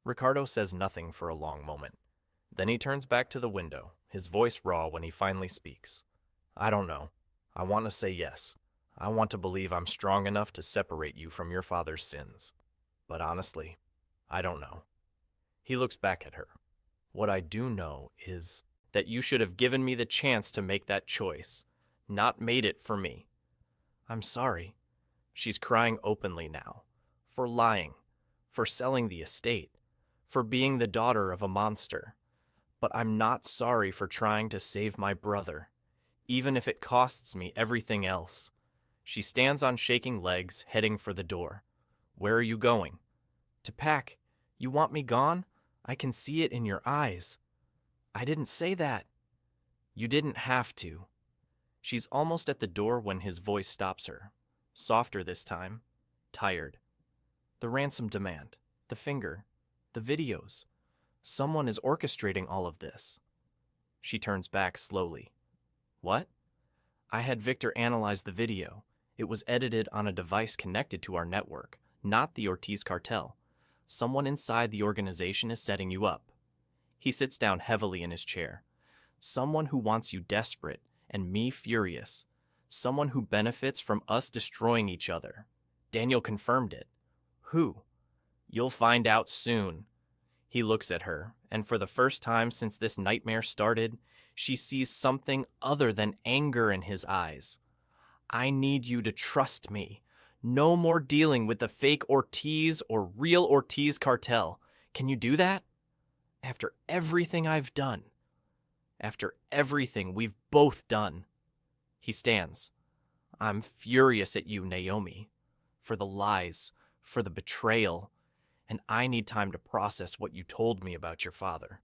Ricardo says nothing for a long moment. Then he turns back to the window, his voice raw when he finally speaks. I don't know. I want to say yes. I want to believe I'm strong enough to separate you from your father's sins. But honestly, I don't know. He looks back at her. What I do know is that you should have given me the chance to make that choice, not made it for me. I'm sorry. She's crying openly now. For lying. For selling the estate. For being the daughter of a monster. But I'm not sorry for trying to save my brother, even if it costs me everything else. She stands on shaking legs, heading for the door. Where are you going? To pack. You want me gone? I can see it in your eyes. I didn't say that. You didn't have to. She's almost at the door when his voice stops her. Softer this time. Tired. The ransom demand. The finger. The videos. Someone is orchestrating all of this. She turns back slowly. What? I had Victor analyze the video. It was edited on a device connected to our network, not the Ortiz cartel. Someone inside the organization is setting you up. He sits down heavily in his chair. Someone who wants you desperate and me furious. Someone who benefits from us destroying each other. Daniel confirmed it. Who? You'll find out soon. He looks at her, and for the first time since this nightmare started, she sees something other than anger in his eyes. I need you to trust me. No more dealing with the fake Ortiz or real Ortiz cartel. Can you do that? After everything I've done. After everything we've both done. He stands. I'm furious at you, Naomi. For the lies, for the betrayal, and I need time to process what you told me about your father.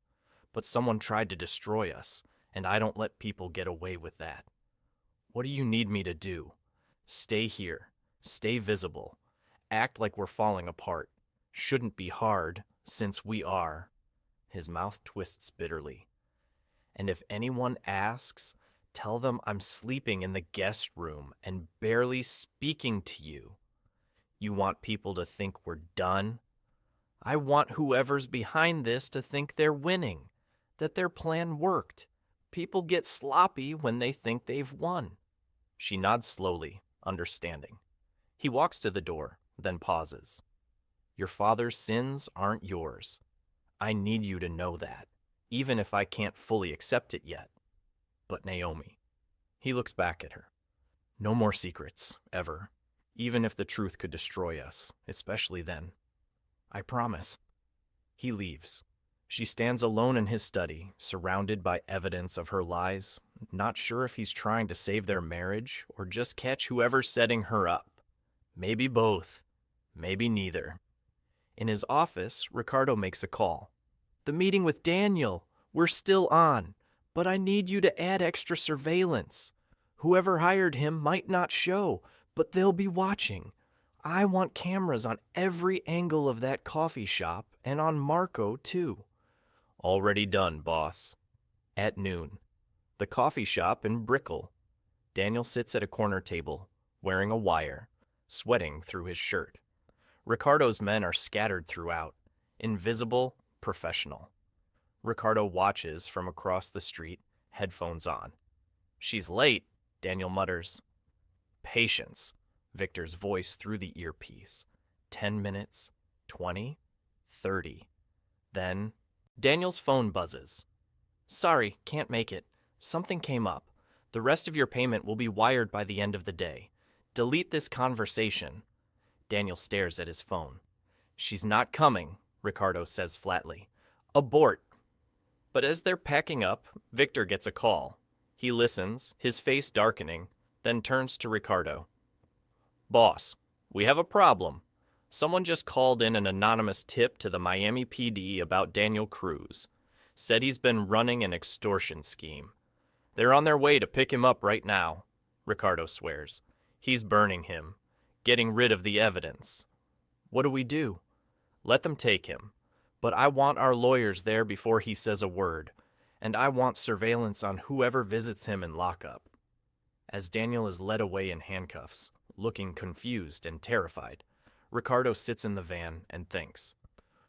But someone tried to destroy us, and I don't let people get away with that. What do you need me to do? Stay here. Stay visible. Act like we're falling apart. Shouldn't be hard, since we are. His mouth twists bitterly. And if anyone asks, tell them I'm sleeping in the guest room and barely speaking to you. You want people to think we're done? I want whoever's behind this to think they're winning, that their plan worked. People get sloppy when they think they've won. She nods slowly, understanding. He walks to the door, then pauses. Your father's sins aren't yours. I need you to know that, even if I can't fully accept it yet. But Naomi. He looks back at her. No more secrets, ever. Even if the truth could destroy us, especially then. I promise. He leaves. She stands alone in his study, surrounded by evidence of her lies, not sure if he's trying to save their marriage or just catch whoever's setting her up. Maybe both. Maybe neither. In his office, Ricardo makes a call. The meeting with Daniel. We're still on, but I need you to add extra surveillance. Whoever hired him might not show, but they'll be watching. I want cameras on every angle of that coffee shop and on Marco, too. Already done, boss. At noon. The coffee shop in Brickell. Daniel sits at a corner table, wearing a wire, sweating through his shirt. Ricardo's men are scattered throughout, invisible, professional. Ricardo watches from across the street, headphones on. She's late, Daniel mutters. Patience, Victor's voice through the earpiece. 10 minutes, 20, 30. Then, Daniel's phone buzzes. Sorry, can't make it. Something came up. The rest of your payment will be wired by the end of the day. Delete this conversation. Daniel stares at his phone. She's not coming, Ricardo says flatly. Abort. But as they're packing up, Victor gets a call. He listens, his face darkening, then turns to Ricardo. Boss, we have a problem. Someone just called in an anonymous tip to the Miami PD about Daniel Cruz. Said he's been running an extortion scheme. They're on their way to pick him up right now, Ricardo swears. He's burning him, getting rid of the evidence. What do we do? Let them take him. But I want our lawyers there before he says a word, and I want surveillance on whoever visits him in lockup. As Daniel is led away in handcuffs, looking confused and terrified, Ricardo sits in the van and thinks,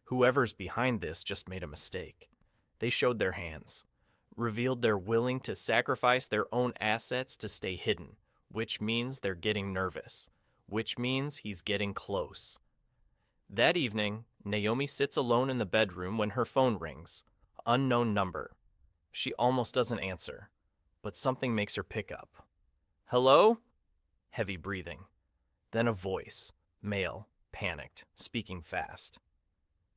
whoever's behind this just made a mistake. They showed their hands, revealed they're willing to sacrifice their own assets to stay hidden, which means they're getting nervous, which means he's getting close. That evening, Naomi sits alone in the bedroom when her phone rings. Unknown number. She almost doesn't answer, but something makes her pick up. Hello? Heavy breathing. Then a voice, male, panicked, speaking fast.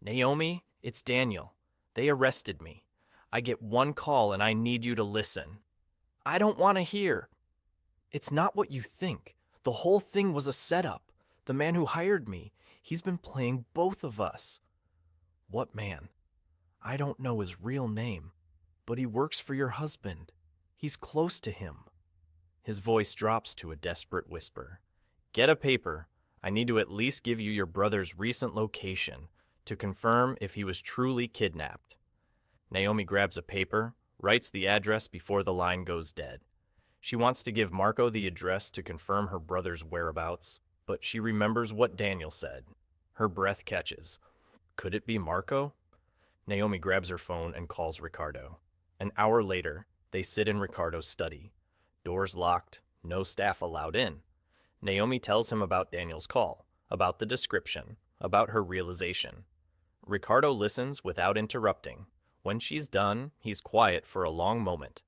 Naomi, it's Daniel. They arrested me. I get one call and I need you to listen. I don't want to hear. It's not what you think. The whole thing was a setup. The man who hired me, he's been playing both of us. What man? I don't know his real name, but he works for your husband. He's close to him. His voice drops to a desperate whisper. Get a paper. I need to at least give you your brother's recent location to confirm if he was truly kidnapped. Naomi grabs a paper, writes the address before the line goes dead. She wants to give Marco the address to confirm her brother's whereabouts, but she remembers what Daniel said. Her breath catches. Could it be Marco? Naomi grabs her phone and calls Ricardo. An hour later, they sit in Ricardo's study. Doors locked, no staff allowed in. Naomi tells him about Daniel's call, about the description, about her realization. Ricardo listens without interrupting. When she's done, he's quiet for a long moment.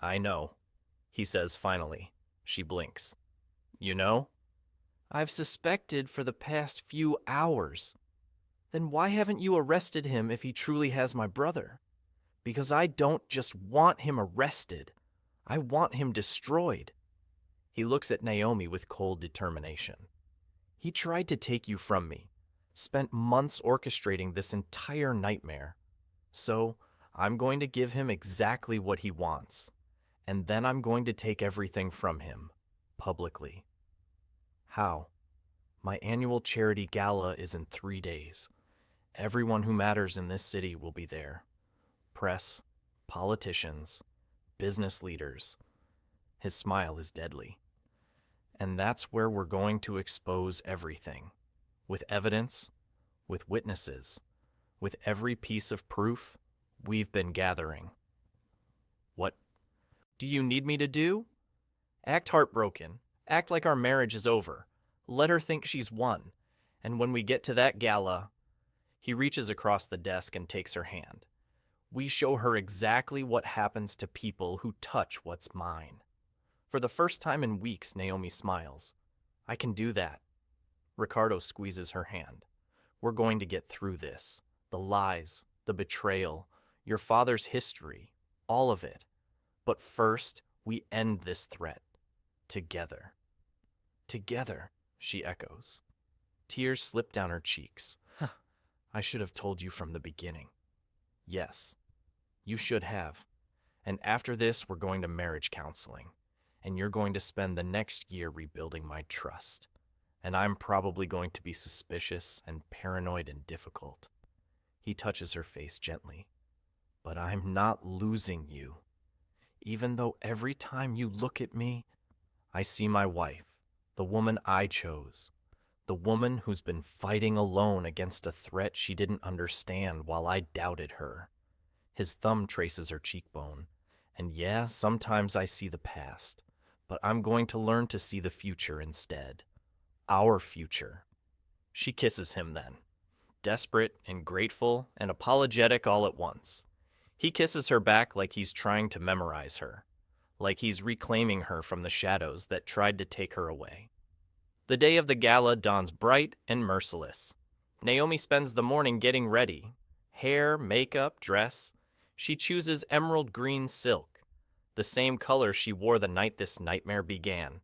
I know, he says finally. She blinks. You know? I've suspected for the past few hours. Then why haven't you arrested him if he truly has my brother? Because I don't just want him arrested. I want him destroyed. He looks at Naomi with cold determination. He tried to take you from me, spent months orchestrating this entire nightmare. So, I'm going to give him exactly what he wants, and then I'm going to take everything from him, publicly. How? My annual charity gala is in 3 days. Everyone who matters in this city will be there. Press, politicians, business leaders. His smile is deadly. And that's where we're going to expose everything. With evidence, with witnesses, with every piece of proof we've been gathering. What do you need me to do? Act heartbroken. Act like our marriage is over. Let her think she's won. And when we get to that gala, he reaches across the desk and takes her hand. We show her exactly what happens to people who touch what's mine. For the first time in weeks, Naomi smiles. I can do that. Ricardo squeezes her hand. We're going to get through this. The lies, the betrayal, your father's history, all of it. But first, we end this threat. Together. Together, she echoes. Tears slip down her cheeks. I should have told you from the beginning. Yes, you should have. And after this, we're going to marriage counseling. And you're going to spend the next year rebuilding my trust. And I'm probably going to be suspicious and paranoid and difficult. He touches her face gently. But I'm not losing you. Even though every time you look at me, I see my wife, the woman I chose, the woman who's been fighting alone against a threat she didn't understand while I doubted her. His thumb traces her cheekbone. And yeah, sometimes I see the past, but I'm going to learn to see the future instead. Our future. She kisses him then, desperate and grateful and apologetic all at once. He kisses her back like he's trying to memorize her, like he's reclaiming her from the shadows that tried to take her away. The day of the gala dawns bright and merciless. Naomi spends the morning getting ready. Hair, makeup, dress. She chooses emerald green silk, the same color she wore the night this nightmare began,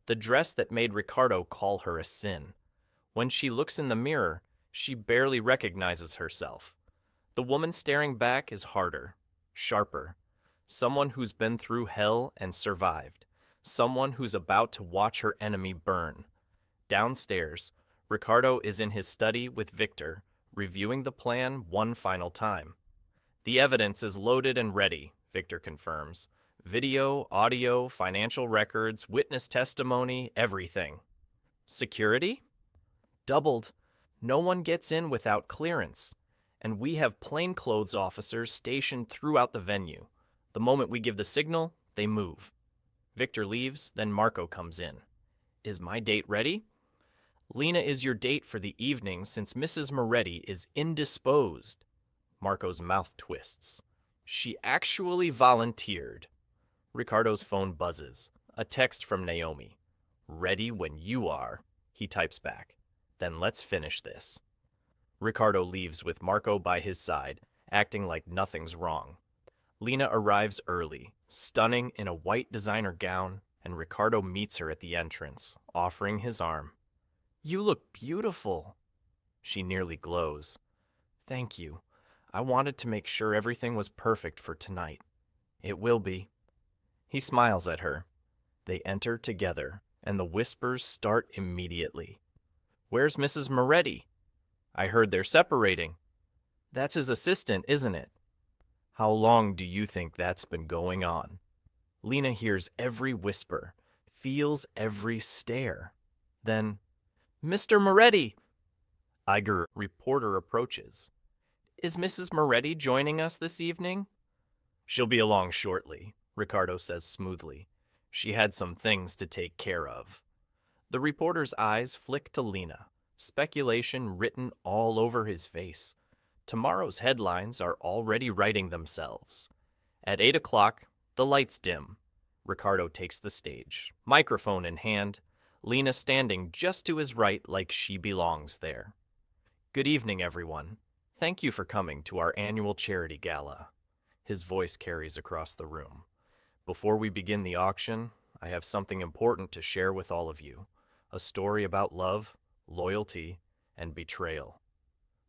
the dress that made Ricardo call her a sin. When she looks in the mirror, she barely recognizes herself. The woman staring back is harder, sharper, someone who's been through hell and survived, someone who's about to watch her enemy burn. Downstairs, Ricardo is in his study with Victor, reviewing the plan one final time. The evidence is loaded and ready, Victor confirms. Video, audio, financial records, witness testimony, everything. Security? Doubled. No one gets in without clearance. And we have plainclothes officers stationed throughout the venue. The moment we give the signal, they move. Victor leaves, then Marco comes in. Is my date ready? Lena is your date for the evening since Mrs. Moretti is indisposed. Marco's mouth twists. She actually volunteered. Ricardo's phone buzzes. A text from Naomi. Ready when you are, he types back. Then let's finish this. Ricardo leaves with Marco by his side, acting like nothing's wrong. Lena arrives early, stunning in a white designer gown, and Ricardo meets her at the entrance, offering his arm. You look beautiful. She nearly glows. Thank you. I wanted to make sure everything was perfect for tonight. It will be. He smiles at her. They enter together, and the whispers start immediately. Where's Mrs. Moretti? I heard they're separating. That's his assistant, isn't it? How long do you think that's been going on? Lena hears every whisper, feels every stare. Then, Mr. Moretti! Iger reporter approaches. Is Mrs. Moretti joining us this evening? She'll be along shortly, Ricardo says smoothly. She had some things to take care of. The reporter's eyes flick to Lena, speculation written all over his face. Tomorrow's headlines are already writing themselves. At 8 o'clock, the lights dim. Ricardo takes the stage, microphone in hand, Lena standing just to his right like she belongs there. Good evening, everyone. Thank you for coming to our annual charity gala. His voice carries across the room. Before we begin the auction, I have something important to share with all of you. A story about love, loyalty, and betrayal.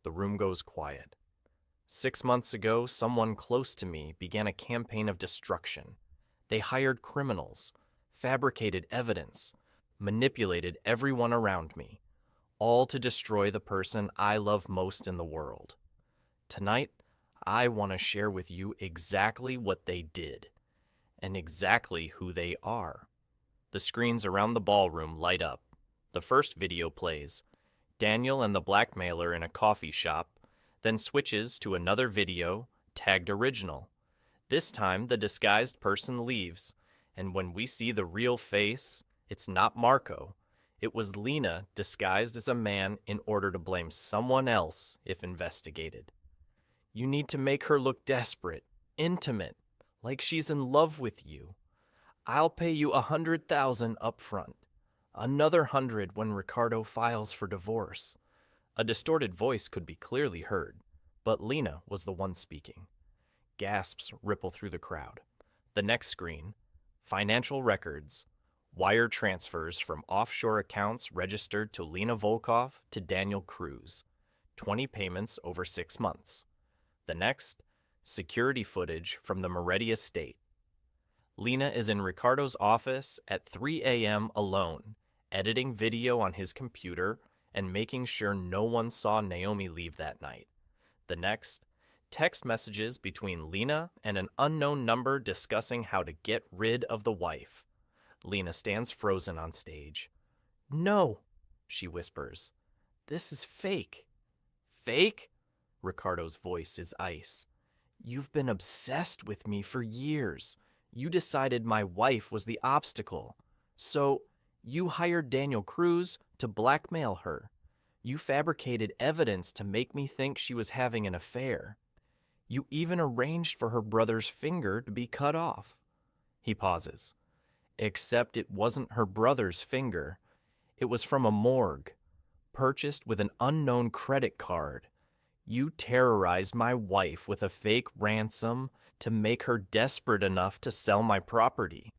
The room goes quiet. 6 months ago, someone close to me began a campaign of destruction. They hired criminals, fabricated evidence, manipulated everyone around me, all to destroy the person I love most in the world. Tonight, I want to share with you exactly what they did, and exactly who they are. The screens around the ballroom light up. The first video plays. Daniel and the blackmailer in a coffee shop, then switches to another video, tagged original. This time, the disguised person leaves, and when we see the real face, it's not Marco. It was Lena disguised as a man in order to blame someone else if investigated. You need to make her look desperate, intimate, like she's in love with you. I'll pay you $100,000 up front. Another 100 when Ricardo files for divorce. A distorted voice could be clearly heard, but Lena was the one speaking. Gasps ripple through the crowd. The next screen, financial records, wire transfers from offshore accounts registered to Lena Volkov to Daniel Cruz. 20 payments over 6 months. The next, security footage from the Moretti estate. Lena is in Ricardo's office at 3 a.m. alone, editing video on his computer and making sure no one saw Naomi leave that night. The next, text messages between Lena and an unknown number discussing how to get rid of the wife. Lena stands frozen on stage. No, she whispers. This is fake. Fake? Ricardo's voice is ice. You've been obsessed with me for years. You decided my wife was the obstacle. So, you hired Daniel Cruz to blackmail her. You fabricated evidence to make me think she was having an affair. You even arranged for her brother's finger to be cut off. He pauses. Except it wasn't her brother's finger. It was from a morgue, purchased with an unknown credit card. You terrorized my wife with a fake ransom to make her desperate enough to sell my property.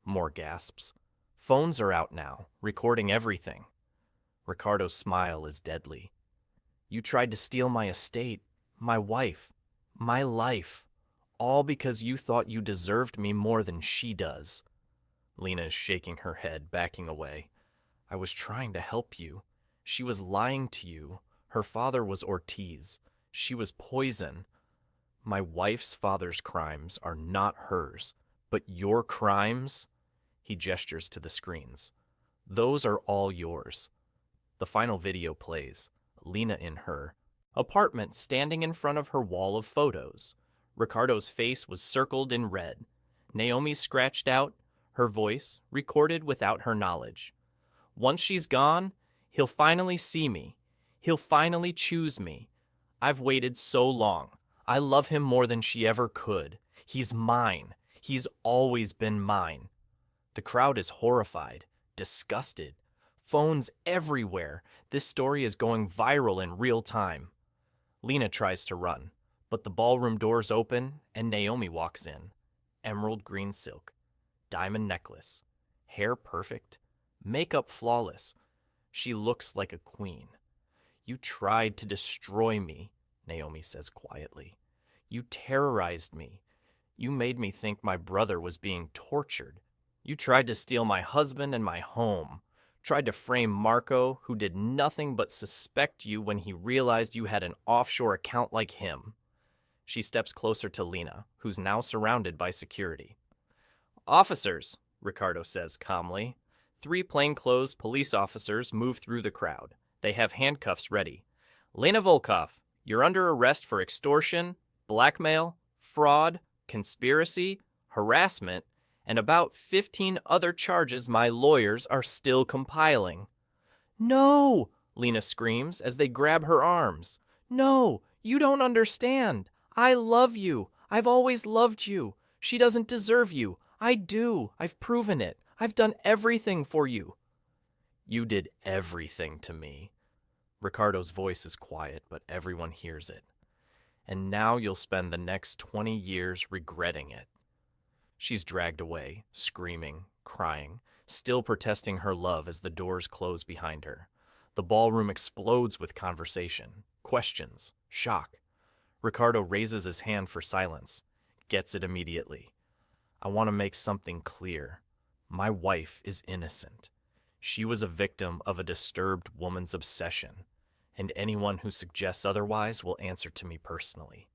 More gasps. Phones are out now, recording everything. Ricardo's smile is deadly. You tried to steal my estate, my wife, my life, all because you thought you deserved me more than she does. Lena is shaking her head, backing away. I was trying to help you. She was lying to you. Her father was Ortiz. She was poison. My wife's father's crimes are not hers, But your crimes, he gestures to the screens, those are all yours. The final video plays, Lena in her apartment standing in front of her wall of photos. Ricardo's face was circled in red. Naomi scratched out, her voice recorded without her knowledge. Once she's gone, he'll finally see me. He'll finally choose me. I've waited so long. I love him more than she ever could. He's mine. He's always been mine. The crowd is horrified, disgusted. Phones everywhere. This story is going viral in real time. Lena tries to run, but the ballroom doors open and Naomi walks in. Emerald green silk, diamond necklace, hair perfect, makeup flawless. She looks like a queen. You tried to destroy me, Naomi says quietly. You terrorized me. You made me think my brother was being tortured. You tried to steal my husband and my home. Tried to frame Marco, who did nothing but suspect you when he realized you had an offshore account like him. She steps closer to Lena, who's now surrounded by security. Officers, Ricardo says calmly. 3 plainclothes police officers move through the crowd. They have handcuffs ready. Lena Volkov, you're under arrest for extortion, blackmail, fraud, conspiracy, harassment, and about 15 other charges my lawyers are still compiling. No, Lena screams as they grab her arms. No, you don't understand. I love you. I've always loved you. She doesn't deserve you. I do. I've proven it. I've done everything for you. You did everything to me. Ricardo's voice is quiet, but everyone hears it. And now you'll spend the next 20 years regretting it. She's dragged away, screaming, crying, still protesting her love as the doors close behind her. The ballroom explodes with conversation, questions, shock. Ricardo raises his hand for silence, gets it immediately. I want to make something clear. My wife is innocent. She was a victim of a disturbed woman's obsession, and anyone who suggests otherwise will answer to me personally.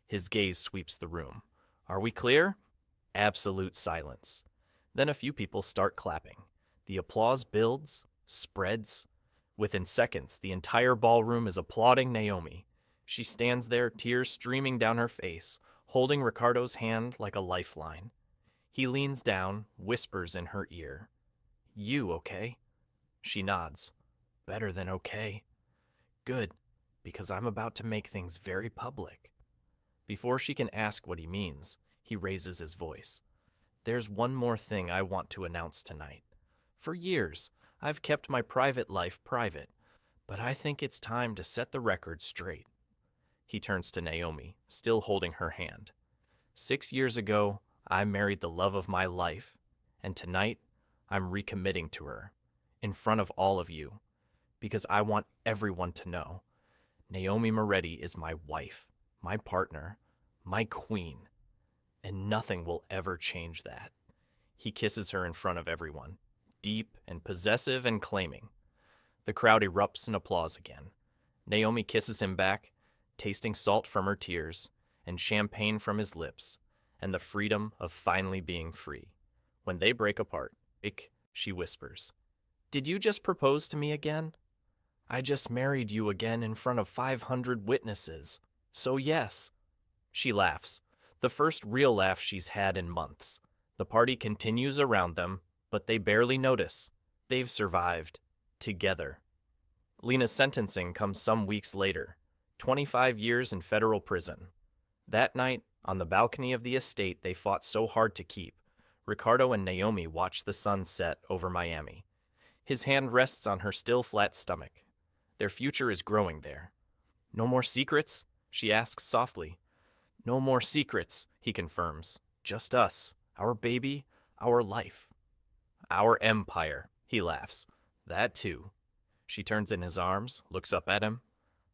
His gaze sweeps the room. Are we clear? Absolute silence. Then a few people start clapping. The applause builds, spreads. Within seconds, the entire ballroom is applauding Naomi. She stands there, tears streaming down her face, holding Ricardo's hand like a lifeline. He leans down, whispers in her ear. You okay? She nods. Better than okay. Good, because I'm about to make things very public. Before she can ask what he means, he raises his voice. There's one more thing I want to announce tonight. For years, I've kept my private life private, but I think it's time to set the record straight. He turns to Naomi, still holding her hand. 6 years ago, I married the love of my life, and tonight, I'm recommitting to her, in front of all of you, because I want everyone to know. Naomi Moretti is my wife, my partner, my queen, and nothing will ever change that. He kisses her in front of everyone, deep and possessive and claiming. The crowd erupts in applause again. Naomi kisses him back, tasting salt from her tears and champagne from his lips, and the freedom of finally being free. When they break apart, she whispers, "Did you just propose to me again?" "I just married you again in front of 500 witnesses. So yes." She laughs, the first real laugh she's had in months. The party continues around them, but they barely notice. They've survived. Together. Lena's sentencing comes some weeks later. 25 years in federal prison. That night, on the balcony of the estate they fought so hard to keep, Ricardo and Naomi watch the sun set over Miami. His hand rests on her still flat stomach. Their future is growing there. "No more secrets?" she asks softly. "No more secrets," he confirms. "Just us, our baby, our life." "Our empire," he laughs. "That too." She turns in his arms, looks up at him.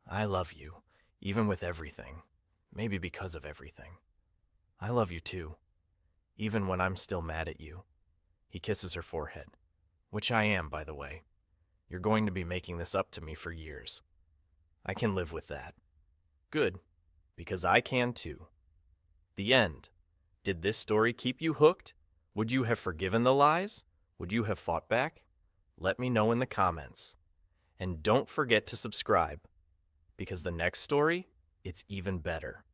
"I love you, even with everything. Maybe because of everything. I love you too, even when I'm still mad at you." He kisses her forehead. "Which I am, by the way. You're going to be making this up to me for years. I can live with that." "Good, because I can too." The end. Did this story keep you hooked? Would you have forgiven the lies? Would you have fought back? Let me know in the comments. And don't forget to subscribe, because the next story, it's even better.